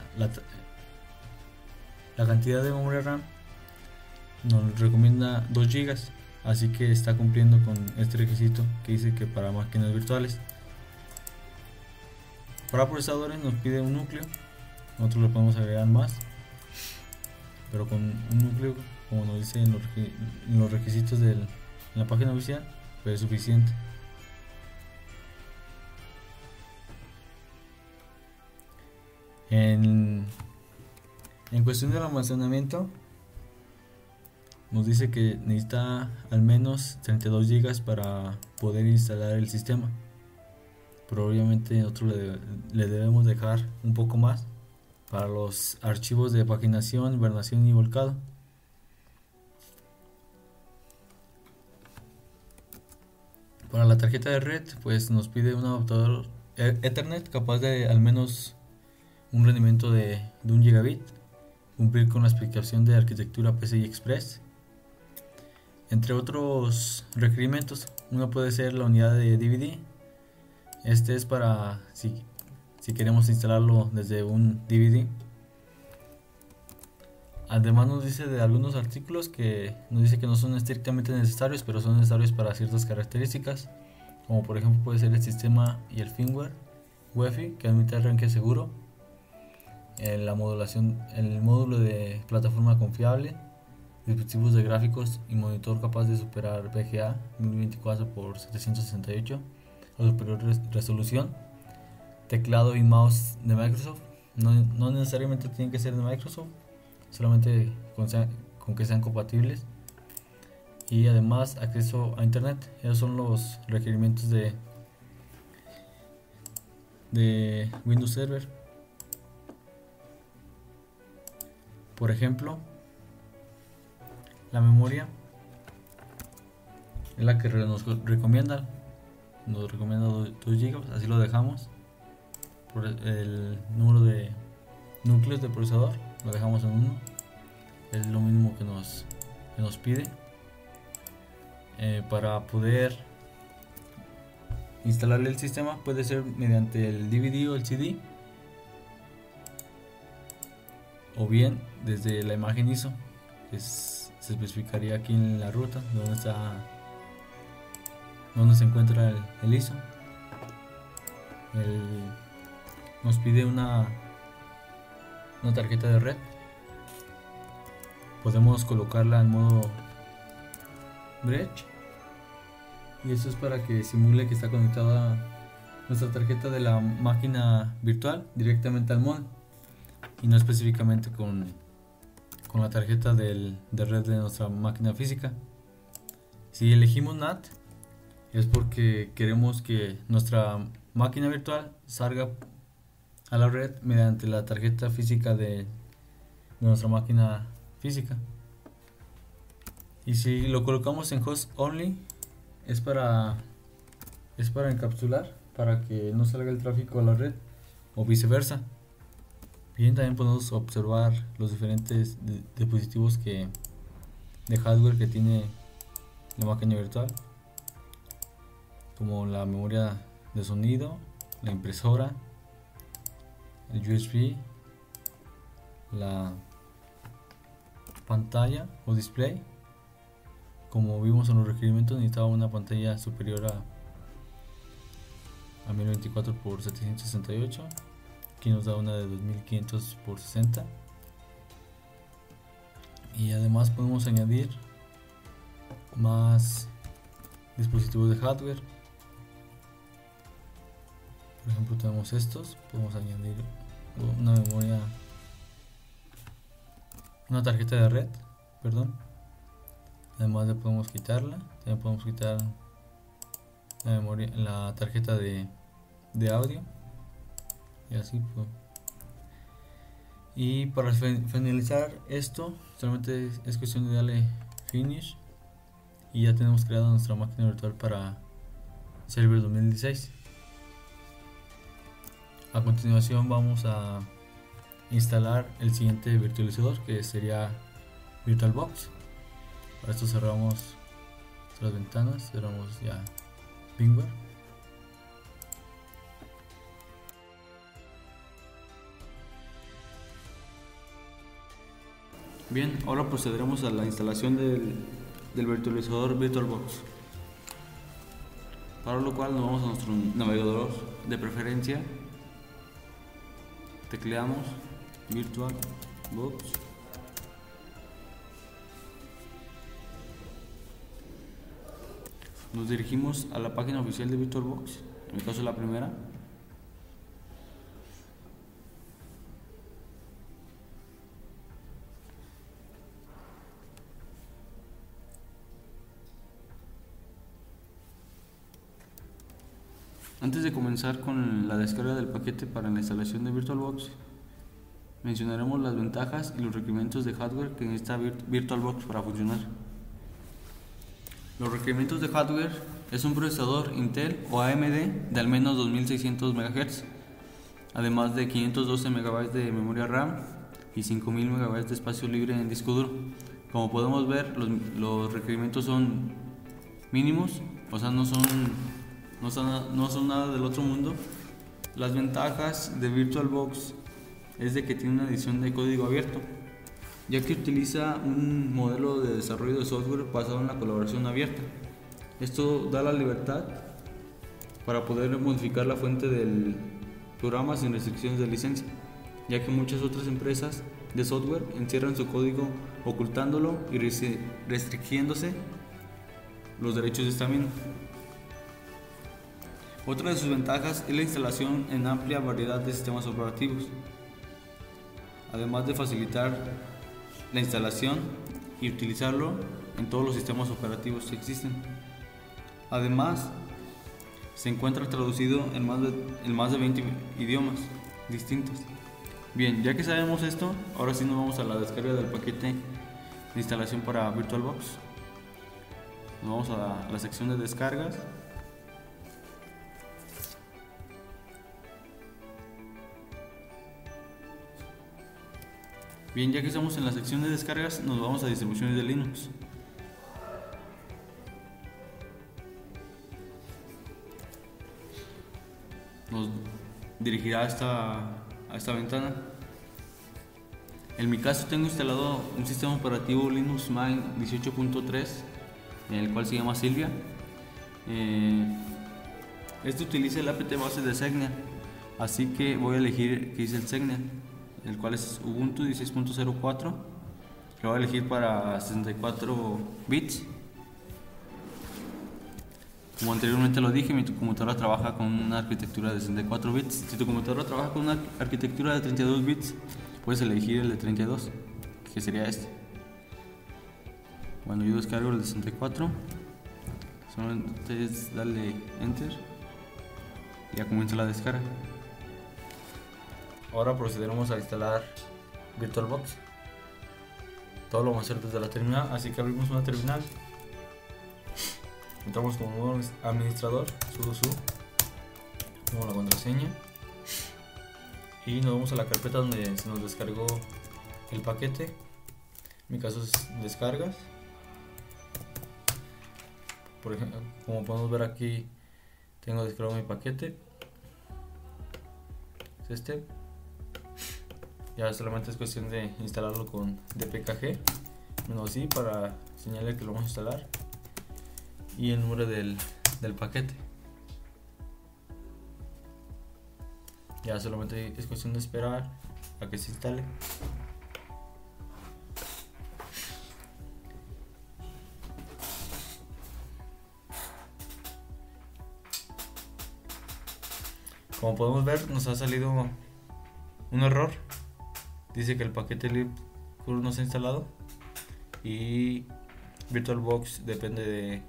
Speaker 3: cantidad de memoria RAM nos recomienda 2 GB, así que está cumpliendo con este requisito que dice que para máquinas virtuales. Para procesadores nos pide un núcleo, nosotros le podemos agregar más, pero con un núcleo, como nos dice en los requisitos de la página oficial, pues es suficiente. En cuestión del almacenamiento, nos dice que necesita al menos 32 GB para poder instalar el sistema, pero obviamente nosotros le debemos dejar un poco más para los archivos de paginación, hibernación y volcado. Para la tarjeta de red, pues nos pide un adaptador Ethernet capaz de al menos un rendimiento de 1 gigabit, cumplir con la especificación de arquitectura PCI Express. Entre otros requerimientos, uno puede ser la unidad de DVD. Este es para si queremos instalarlo desde un DVD. Además nos dice de algunos artículos que nos dice que no son estrictamente necesarios, pero son necesarios para ciertas características, como por ejemplo puede ser el sistema y el firmware, Wi-Fi que admite arranque seguro, la modulación, el módulo de plataforma confiable, dispositivos de gráficos y monitor capaz de superar VGA 1024x768 o superior resolución, teclado y mouse de Microsoft, no necesariamente tienen que ser de Microsoft, solamente con que sean compatibles, y además acceso a internet. Esos son los requerimientos de Windows Server. Por ejemplo, la memoria es la que nos recomienda 2 GB, así lo dejamos. Por el número de núcleos de procesador lo dejamos en 1, es lo mismo que nos pide. Para poder instalarle el sistema puede ser mediante el DVD o el CD, o bien desde la imagen ISO, que se especificaría aquí en la ruta donde se encuentra el ISO. Nos pide una tarjeta de red, podemos colocarla en modo bridge, y eso es para que simule que está conectada nuestra tarjeta de la máquina virtual directamente al modem y no específicamente con la tarjeta de red de nuestra máquina física. Si elegimos NAT es porque queremos que nuestra máquina virtual salga a la red mediante la tarjeta física de nuestra máquina física. Y si lo colocamos en host only es para encapsular, para que no salga el tráfico a la red, o viceversa. Bien, también podemos observar los diferentes dispositivos de hardware que tiene la máquina virtual, como la memoria de sonido, la impresora, el USB, la pantalla o display. Como vimos en los requerimientos, necesitaba una pantalla superior a 1024x768. Aquí nos da una de 2500x60. Y además podemos añadir más dispositivos de hardware. Por ejemplo, tenemos estos. Podemos añadir una memoria, una tarjeta de red, perdón. Además le podemos quitarla. También podemos quitar la memoria, la tarjeta de audio, y así pues. Y para finalizar esto, solamente es cuestión de darle finish y ya tenemos creado nuestra máquina virtual para Server 2016. A continuación vamos a instalar el siguiente virtualizador, que sería VirtualBox. Para esto cerramos las ventanas, cerramos ya VMware. Bien, ahora procederemos a la instalación del virtualizador VirtualBox, para lo cual nos vamos a nuestro navegador de preferencia, tecleamos VirtualBox, nos dirigimos a la página oficial de VirtualBox, en mi caso la primera. Antes de comenzar con la descarga del paquete para la instalación de VirtualBox, mencionaremos las ventajas y los requerimientos de hardware que necesita VirtualBox para funcionar. Los requerimientos de hardware es un procesador Intel o AMD de al menos 2600 MHz, además de 512 MB de memoria RAM y 5000 MB de espacio libre en disco duro. Como podemos ver, los requerimientos son mínimos, o sea, no son nada del otro mundo. Las ventajas de VirtualBox es de que tiene una edición de código abierto, ya que utiliza un modelo de desarrollo de software basado en la colaboración abierta. Esto da la libertad para poder modificar la fuente del programa sin restricciones de licencia, ya que muchas otras empresas de software encierran su código ocultándolo y restringiéndose los derechos de esta misma. Otra de sus ventajas es la instalación en amplia variedad de sistemas operativos, además de facilitar la instalación y utilizarlo en todos los sistemas operativos que existen. Además, se encuentra traducido en más de 20 idiomas distintos. Bien, ya que sabemos esto, ahora sí nos vamos a la descarga del paquete de instalación para VirtualBox. Nos vamos a la sección de descargas. Bien, ya que estamos en la sección de descargas, nos vamos a distribuciones de Linux. Nos dirigirá a esta ventana. En mi caso tengo instalado un sistema operativo Linux Mint 18.3, en el cual se llama Sylvia. Este utiliza el apt base de Xenia, así que voy a elegir que dice el Xenia, el cual es Ubuntu 16.04, que voy a elegir para 64 bits. Como anteriormente lo dije, mi computadora trabaja con una arquitectura de 64 bits. Si tu computadora trabaja con una arquitectura de 32 bits, puedes elegir el de 32, que sería este. Bueno, yo descargo el de 64, solamente es darle Enter y ya comienza la descarga. Ahora procederemos a instalar VirtualBox. Todo lo vamos a hacer desde la terminal, así que abrimos una terminal. Entramos como nuevo administrador, sudo su, como la contraseña, y nos vamos a la carpeta donde se nos descargó el paquete. En mi caso es descargas. Por ejemplo, como podemos ver aquí, tengo descargado mi paquete. Es este. Ya solamente es cuestión de instalarlo con dpkg -i para señalar que lo vamos a instalar y el número del paquete. Ya solamente es cuestión de esperar a que se instale. Como podemos ver, nos ha salido un error. Dice que el paquete libcurl no se ha instalado y VirtualBox depende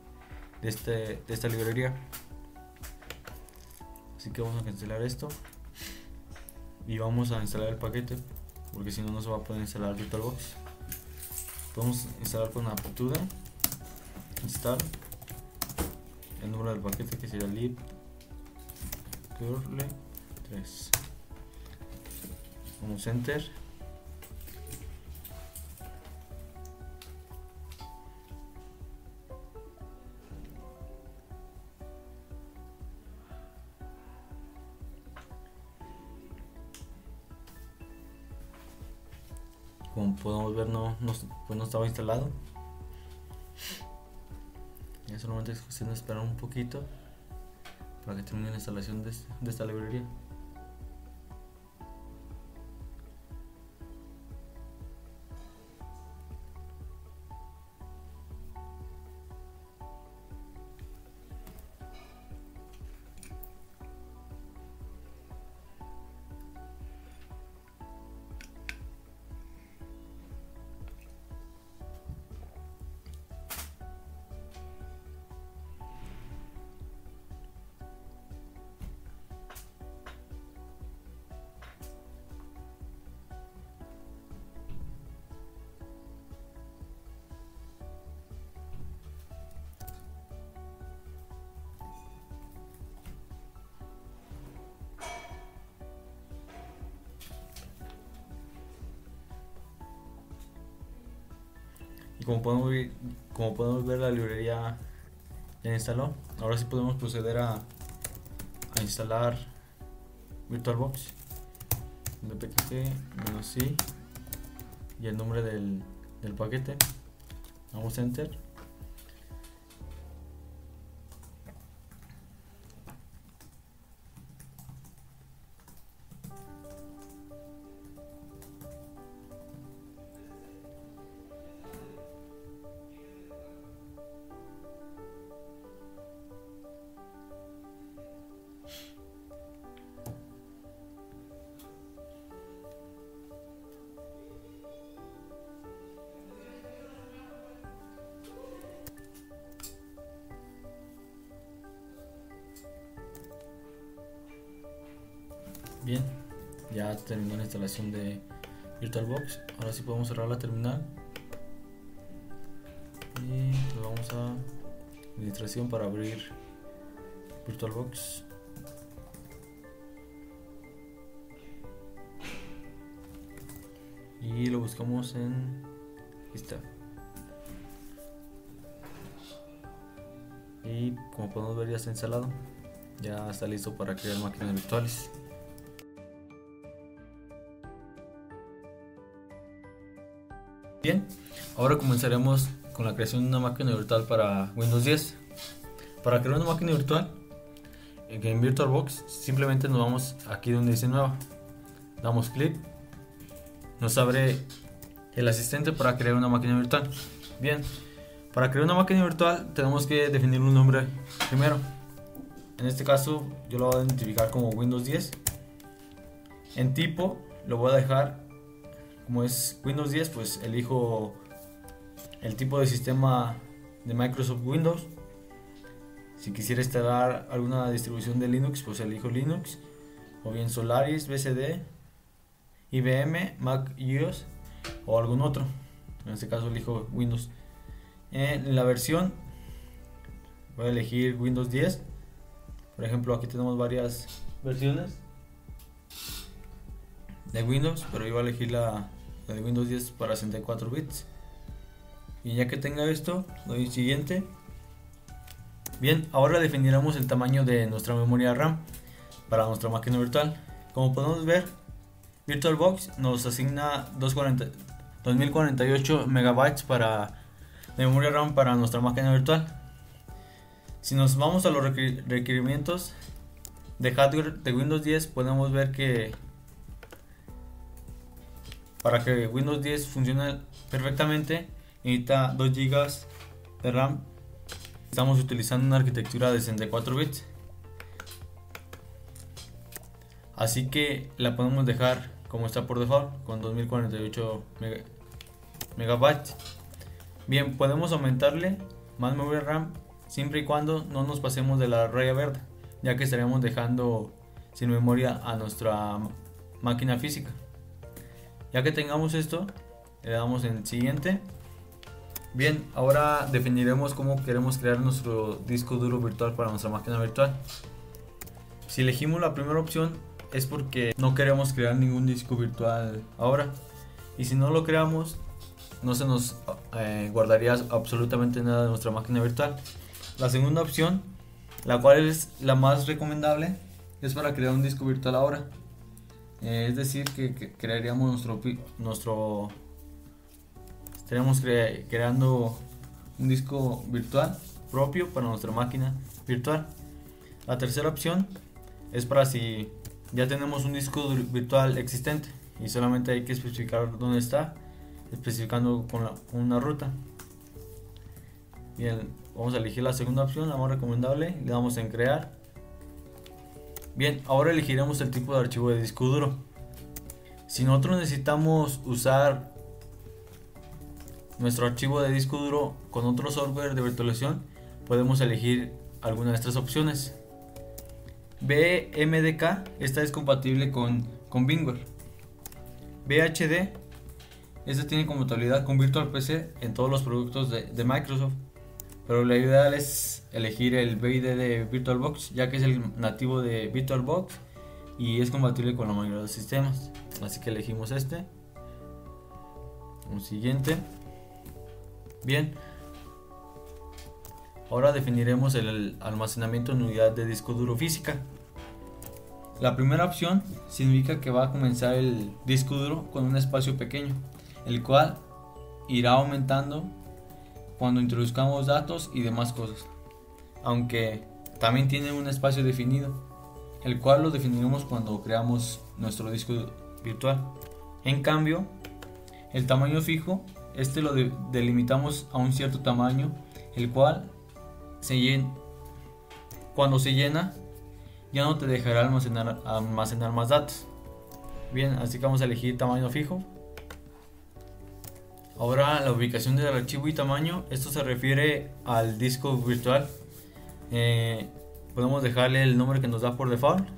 Speaker 3: de esta librería. Así que vamos a cancelar esto y vamos a instalar el paquete, porque si no, no se va a poder instalar VirtualBox. Podemos instalar con apertura, install, el número del paquete que sería libcurl 3. Damos enter. Como podemos ver, pues no estaba instalado. Ya solamente es cuestión de esperar un poquito para que termine la instalación de esta librería. Y como podemos ver, la librería ya instaló. Ahora sí podemos proceder a instalar VirtualBox. -c y el nombre del paquete. Damos enter. Bien, ya terminó la instalación de VirtualBox. Ahora sí podemos cerrar la terminal y le vamos a administración para abrir VirtualBox. Y lo buscamos en esta. Y como podemos ver, ya está instalado. Ya está listo para crear máquinas virtuales. Bien, ahora comenzaremos con la creación de una máquina virtual para Windows 10. Para crear una máquina virtual en VirtualBox, simplemente nos vamos aquí donde dice nueva, damos clic, nos abre el asistente para crear una máquina virtual. Bien, para crear una máquina virtual tenemos que definir un nombre primero. En este caso yo lo voy a identificar como Windows 10. En tipo lo voy a dejar, como es Windows 10, pues elijo el tipo de sistema de Microsoft Windows. Si quisiera instalar alguna distribución de Linux, pues elijo Linux, o bien Solaris, BSD, IBM, Mac OS o algún otro. En este caso elijo Windows. En la versión voy a elegir Windows 10. Por ejemplo, aquí tenemos varias versiones de Windows, pero yo voy a elegir la de Windows 10 para 64 bits. Y ya que tenga esto, doy siguiente. Bien, ahora definiremos el tamaño de nuestra memoria RAM para nuestra máquina virtual. Como podemos ver, VirtualBox nos asigna 2048 megabytes de memoria RAM para nuestra máquina virtual. Si nos vamos a los requerimientos de hardware de Windows 10, podemos ver que para que Windows 10 funcione perfectamente necesita 2 GB de RAM. Estamos utilizando una arquitectura de 64 bits, así que la podemos dejar como está por default, con 2048 megabytes. Bien, podemos aumentarle más memoria RAM siempre y cuando no nos pasemos de la raya verde, ya que estaríamos dejando sin memoria a nuestra máquina física. Ya que tengamos esto, le damos en siguiente. Bien, ahora definiremos cómo queremos crear nuestro disco duro virtual para nuestra máquina virtual. Si elegimos la primera opción, es porque no queremos crear ningún disco virtual ahora. Y si no lo creamos, no se nos guardaría absolutamente nada de nuestra máquina virtual. La segunda opción, la cual es la más recomendable, es para crear un disco virtual ahora. Es decir, que crearíamos estaríamos creando un disco virtual propio para nuestra máquina virtual. La tercera opción es para si ya tenemos un disco virtual existente y solamente hay que especificar dónde está, especificando con una ruta. Bien, vamos a elegir la segunda opción, la más recomendable, le damos en crear. Bien, ahora elegiremos el tipo de archivo de disco duro. Si nosotros necesitamos usar nuestro archivo de disco duro con otro software de virtualización, podemos elegir alguna de estas opciones. BMDK, esta es compatible con VMware. VHD, esta tiene compatibilidad con Virtual PC en todos los productos de Microsoft, pero lo ideal es elegir el BID de VirtualBox, ya que es el nativo de VirtualBox y es compatible con la mayoría de los sistemas. Así que elegimos este. Un siguiente. Bien, ahora definiremos el almacenamiento en unidad de disco duro física. La primera opción significa que va a comenzar el disco duro con un espacio pequeño, el cual irá aumentando cuando introduzcamos datos y demás cosas, aunque también tiene un espacio definido, el cual lo definiremos cuando creamos nuestro disco virtual. En cambio, el tamaño fijo, este lo delimitamos a un cierto tamaño, el cual cuando se llena ya no te dejará almacenar más datos. Bien, así que vamos a elegir tamaño fijo. Ahora la ubicación del archivo y tamaño, esto se refiere al disco virtual. Podemos dejarle el nombre que nos da por default,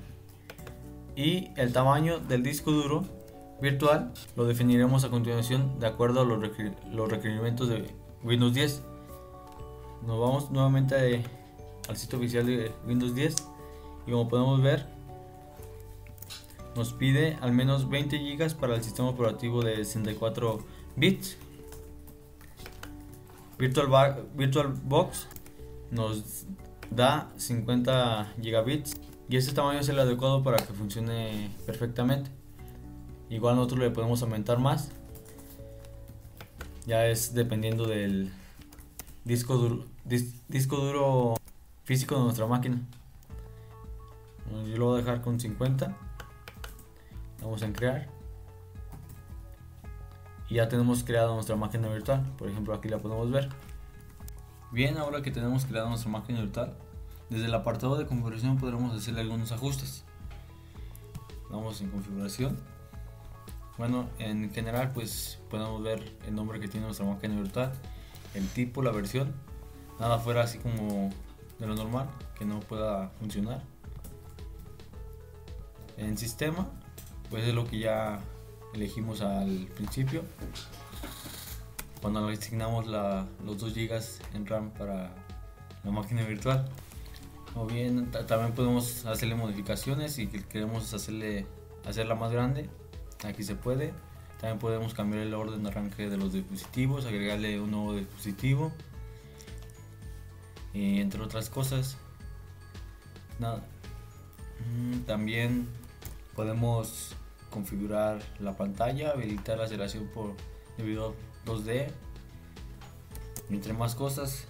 Speaker 3: y el tamaño del disco duro virtual lo definiremos a continuación de acuerdo a los requerimientos de Windows 10. Nos vamos nuevamente al sitio oficial de Windows 10 y como podemos ver nos pide al menos 20 GB para el sistema operativo de 64 bits. VirtualBox nos da 50 gigabits y este tamaño es el adecuado para que funcione perfectamente. Igual nosotros le podemos aumentar más, ya es dependiendo del disco duro físico de nuestra máquina. Yo lo voy a dejar con 50. Vamos en crear y ya tenemos creada nuestra máquina virtual. Por ejemplo, aquí la podemos ver. Bien, ahora que tenemos creada nuestra máquina virtual, desde el apartado de configuración podremos hacerle algunos ajustes. Vamos en configuración. Bueno, en general pues podemos ver el nombre que tiene nuestra máquina virtual, el tipo, la versión, nada fuera así como de lo normal que no pueda funcionar. En sistema pues es lo que ya elegimos al principio cuando le asignamos los 2 GB en RAM para la máquina virtual. O bien también podemos hacerle modificaciones si queremos hacerla más grande. Aquí se puede. También podemos cambiar el orden de arranque de los dispositivos, agregarle un nuevo dispositivo y entre otras cosas. También podemos configurar la pantalla, habilitar la aceleración de video 2D, entre más cosas.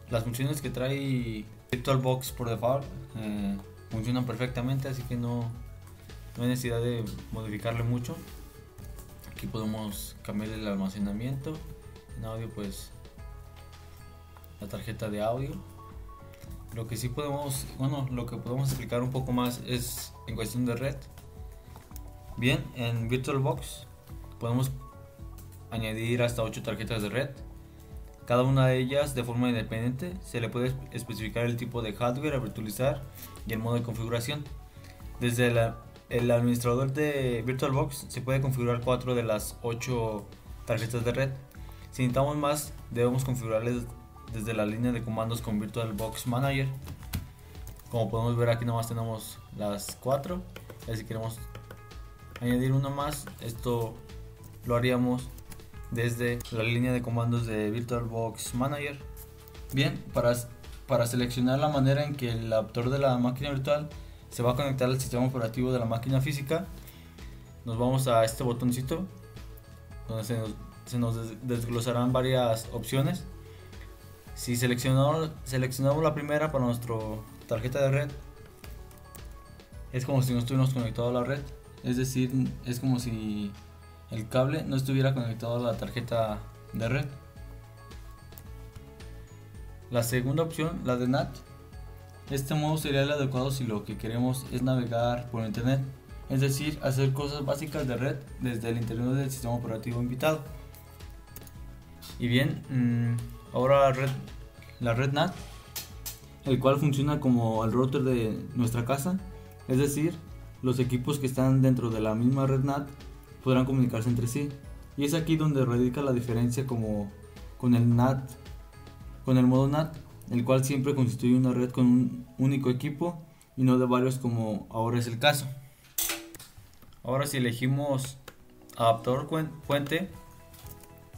Speaker 3: Las funciones que trae VirtualBox por default funcionan perfectamente, así que no hay necesidad de modificarle mucho. Aquí podemos cambiar el almacenamiento. En audio pues la tarjeta de audio. Lo que podemos explicar un poco más es en cuestión de red. Bien, en VirtualBox podemos añadir hasta 8 tarjetas de red. Cada una de ellas de forma independiente. Se le puede especificar el tipo de hardware a virtualizar y el modo de configuración. Desde el administrador de VirtualBox se puede configurar 4 de las 8 tarjetas de red. Si necesitamos más, debemos configurarles desde la línea de comandos con VirtualBox Manager. Como podemos ver, aquí nomás tenemos las 4 Si queremos añadir uno más, esto lo haríamos desde la línea de comandos de VirtualBox Manager. Bien, para seleccionar la manera en que el adaptador de la máquina virtual se va a conectar al sistema operativo de la máquina física, nos vamos a este botoncito donde se nos desglosarán varias opciones. Si seleccionamos la primera para nuestra tarjeta de red, es como si no estuviéramos conectados a la red, es decir, es como si el cable no estuviera conectado a la tarjeta de red. La segunda opción, la de NAT, este modo sería el adecuado si lo que queremos es navegar por internet, es decir, hacer cosas básicas de red desde el interior del sistema operativo invitado. Y bien, ahora la red NAT, el cual funciona como el router de nuestra casa, es decir, los equipos que están dentro de la misma red NAT podrán comunicarse entre sí, y es aquí donde radica la diferencia como con el modo NAT, el cual siempre constituye una red con un único equipo y no de varios como ahora es el caso. Ahora si elegimos adaptador puente,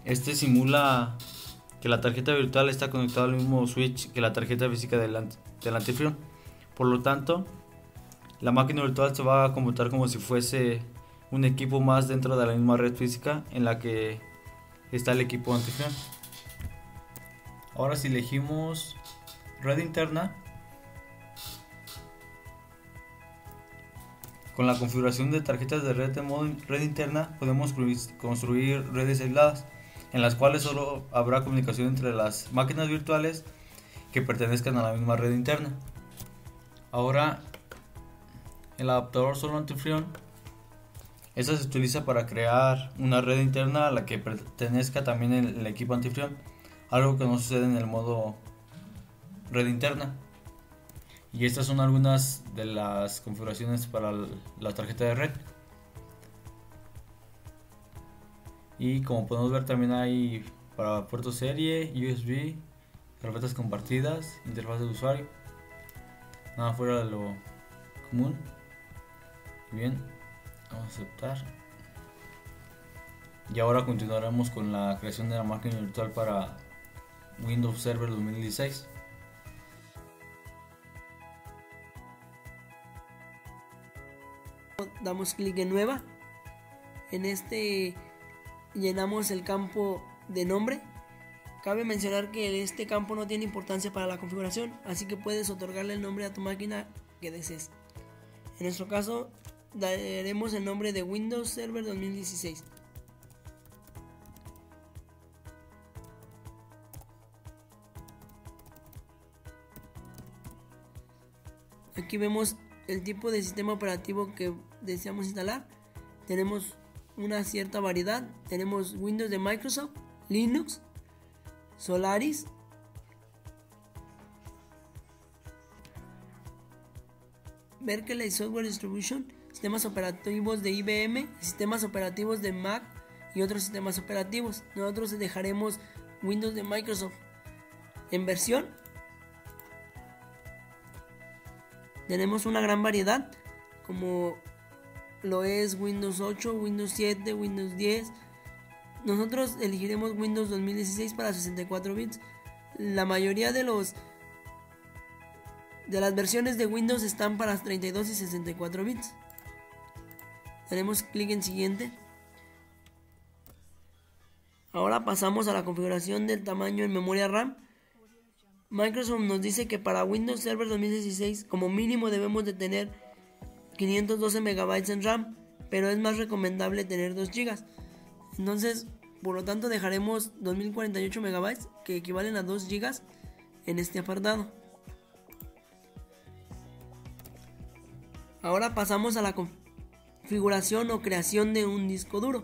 Speaker 3: este simula que la tarjeta virtual está conectada al mismo switch que la tarjeta física del anfitrión. Por lo tanto, la máquina virtual se va a comportar como si fuese un equipo más dentro de la misma red física en la que está el equipo anfitrión. Ahora si elegimos red interna, con la configuración de tarjetas de red de modo red interna podemos construir redes aisladas, en las cuales solo habrá comunicación entre las máquinas virtuales que pertenezcan a la misma red interna. Ahora el adaptador solo anfitrión, esta se utiliza para crear una red interna a la que pertenezca también el equipo anfitrión, algo que no sucede en el modo red interna. Y estas son algunas de las configuraciones para la tarjeta de red. Y como podemos ver, también hay para puertos serie, USB, carpetas compartidas, interfaz de usuario. Nada fuera de lo común. Bien, vamos a aceptar. Y ahora continuaremos con la creación de la máquina virtual para Windows Server 2016.
Speaker 1: Damos clic en nueva. En este llenamos el campo de nombre. Cabe mencionar que este campo no tiene importancia para la configuración, así que puedes otorgarle el nombre a tu máquina que desees. En nuestro caso daremos el nombre de Windows Server 2016. Aquí vemos el tipo de sistema operativo que deseamos instalar. Tenemos una cierta variedad. Tenemos Windows de Microsoft, Linux, Solaris, Berkeley Software Distribution, sistemas operativos de IBM, sistemas operativos de Mac y otros sistemas operativos. Nosotros dejaremos Windows de Microsoft. En versión tenemos una gran variedad, como lo es Windows 8, Windows 7, Windows 10. Nosotros elegiremos Windows 2016 para 64 bits. La mayoría de las versiones de Windows están para 32 y 64 bits. Daremos clic en siguiente. Ahora pasamos a la configuración del tamaño en memoria RAM. Microsoft nos dice que para Windows Server 2016 como mínimo debemos de tener 512 MB en RAM, pero es más recomendable tener 2 GB. Entonces, por lo tanto, dejaremos 2048 MB, que equivalen a 2 GB en este apartado. Ahora pasamos a la configuración o creación de un disco duro.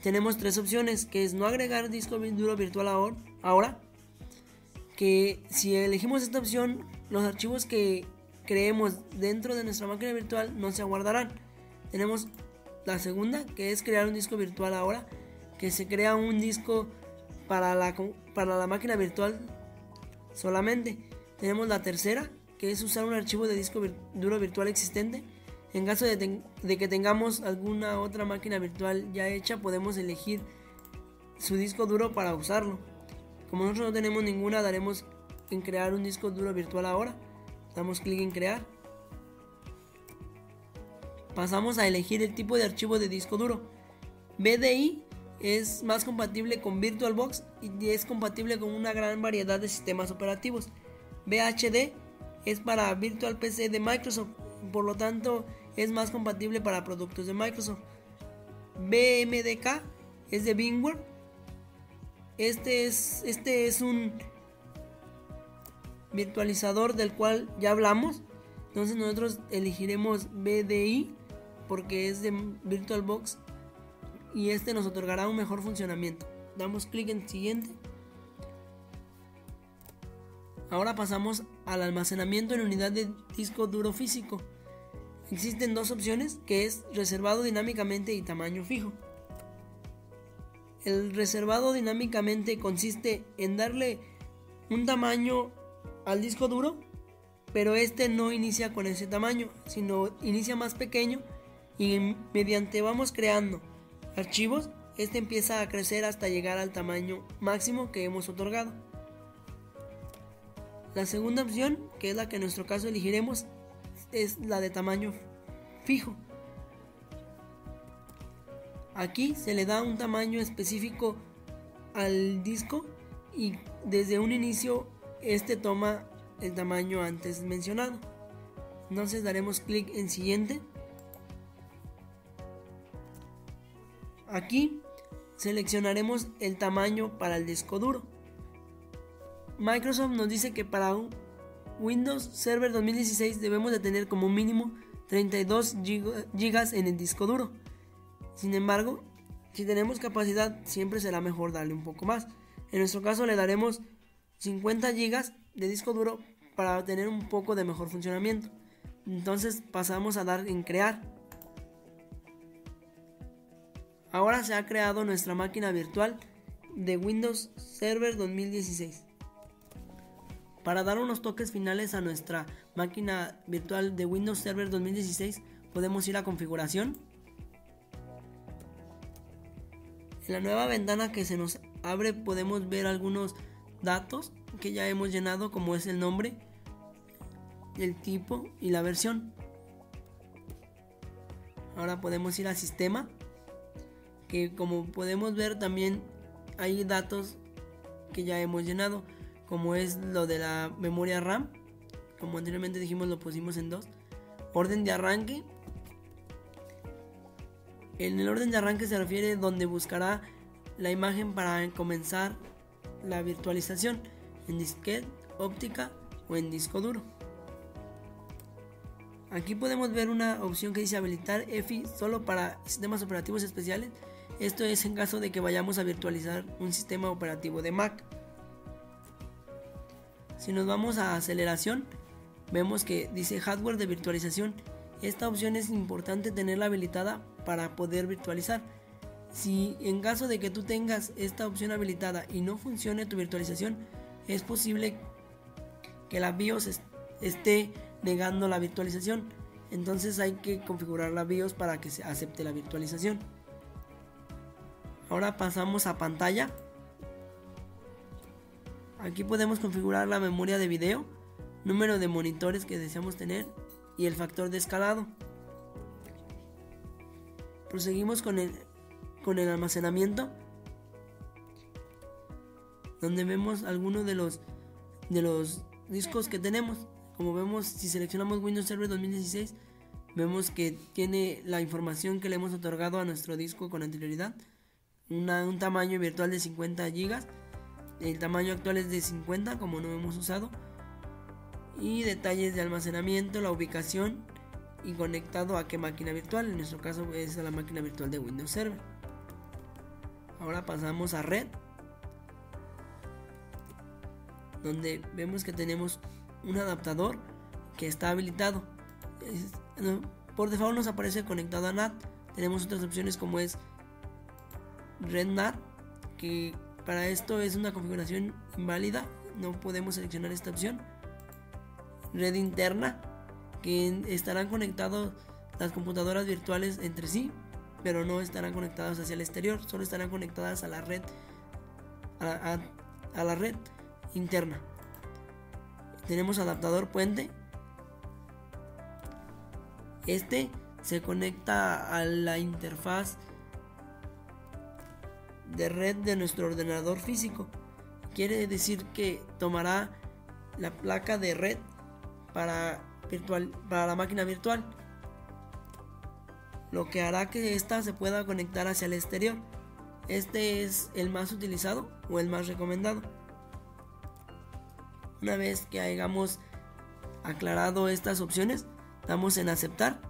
Speaker 1: Tenemos 3 opciones, que es no agregar disco duro virtual ahora, que si elegimos esta opción, los archivos que creemos dentro de nuestra máquina virtual no se guardarán. Tenemos la segunda, que es crear un disco virtual ahora, que se crea un disco para la máquina virtual solamente. Tenemos la tercera, que es usar un archivo de disco duro virtual existente. En caso de que tengamos alguna otra máquina virtual ya hecha, podemos elegir su disco duro para usarlo. Como nosotros no tenemos ninguna, daremos en crear un disco duro virtual ahora. Damos clic en crear. Pasamos a elegir el tipo de archivo de disco duro. BDI es más compatible con VirtualBox y es compatible con una gran variedad de sistemas operativos. VHD es para Virtual PC de Microsoft, por lo tanto es más compatible para productos de Microsoft. BMDK es de VMware. Este es un virtualizador del cual ya hablamos. Entonces nosotros elegiremos BDI porque es de VirtualBox y este nos otorgará un mejor funcionamiento. Damos clic en siguiente. Ahora pasamos al almacenamiento en unidad de disco duro físico. Existen dos opciones, que es reservado dinámicamente y tamaño fijo. El reservado dinámicamente consiste en darle un tamaño al disco duro, pero este no inicia con ese tamaño, sino inicia más pequeño y mediante vamos creando archivos, este empieza a crecer hasta llegar al tamaño máximo que hemos otorgado. La segunda opción, que es la que en nuestro caso elegiremos, es la de tamaño fijo. Aquí se le da un tamaño específico al disco y desde un inicio este toma el tamaño antes mencionado. Entonces daremos clic en siguiente. Aquí seleccionaremos el tamaño para el disco duro. Microsoft nos dice que para un Windows Server 2016 debemos de tener como mínimo 32 GB en el disco duro. Sin embargo, si tenemos capacidad, siempre será mejor darle un poco más. En nuestro caso le daremos 50 GB de disco duro para tener un poco de mejor funcionamiento. Entonces pasamos a dar en crear. Ahora se ha creado nuestra máquina virtual de Windows Server 2016. Para dar unos toques finales a nuestra máquina virtual de Windows Server 2016, podemos ir a configuración. En la nueva ventana que se nos abre podemos ver algunos datos que ya hemos llenado, como es el nombre, el tipo y la versión. Ahora podemos ir a sistema, que como podemos ver también hay datos que ya hemos llenado, como es lo de la memoria RAM, como anteriormente dijimos lo pusimos en 2. Orden de arranque. En el orden de arranque se refiere donde buscará la imagen para comenzar la virtualización, en disquete, óptica o en disco duro. Aquí podemos ver una opción que dice habilitar EFI solo para sistemas operativos especiales. Esto es en caso de que vayamos a virtualizar un sistema operativo de Mac. Si nos vamos a aceleración, vemos que dice hardware de virtualización. Esta opción es importante tenerla habilitada para poder virtualizar. Si en caso de que tú tengas esta opción habilitada y no funcione tu virtualización, es posible que la BIOS esté negando la virtualización. Entonces hay que configurar la BIOS para que se acepte la virtualización. Ahora pasamos a pantalla. Aquí podemos configurar la memoria de video, número de monitores que deseamos tener y el factor de escalado. Proseguimos con el almacenamiento, donde vemos algunos de los discos que tenemos. Como vemos, si seleccionamos Windows Server 2016, vemos que tiene la información que le hemos otorgado a nuestro disco con anterioridad, un tamaño virtual de 50 GB. El tamaño actual es de 50, como no hemos usado, y detalles de almacenamiento, la ubicación y conectado a qué máquina virtual. En nuestro caso es a la máquina virtual de Windows Server. Ahora pasamos a red, donde vemos que tenemos un adaptador que está habilitado. Por default nos aparece conectado a NAT. Tenemos otras opciones como es Red NAT, que para esto es una configuración inválida, no podemos seleccionar esta opción. Red interna, que estarán conectados las computadoras virtuales entre sí, pero no estarán conectadas hacia el exterior, solo estarán conectadas a la red, a la red interna. Tenemos adaptador puente. Este se conecta a la interfaz de red de nuestro ordenador físico. Quiere decir que tomará la placa de red para la máquina virtual, lo que hará que ésta se pueda conectar hacia el exterior. Este es el más utilizado o el más recomendado. Una vez que hayamos aclarado estas opciones, damos en aceptar.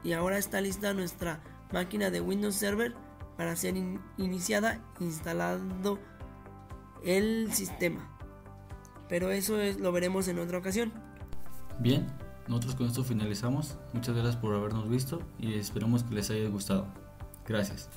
Speaker 1: Y ahora está lista nuestra máquina de Windows Server para ser iniciada instalando el sistema. Pero eso lo veremos en otra ocasión.
Speaker 3: Bien, nosotros con esto finalizamos. Muchas gracias por habernos visto y esperamos que les haya gustado. Gracias.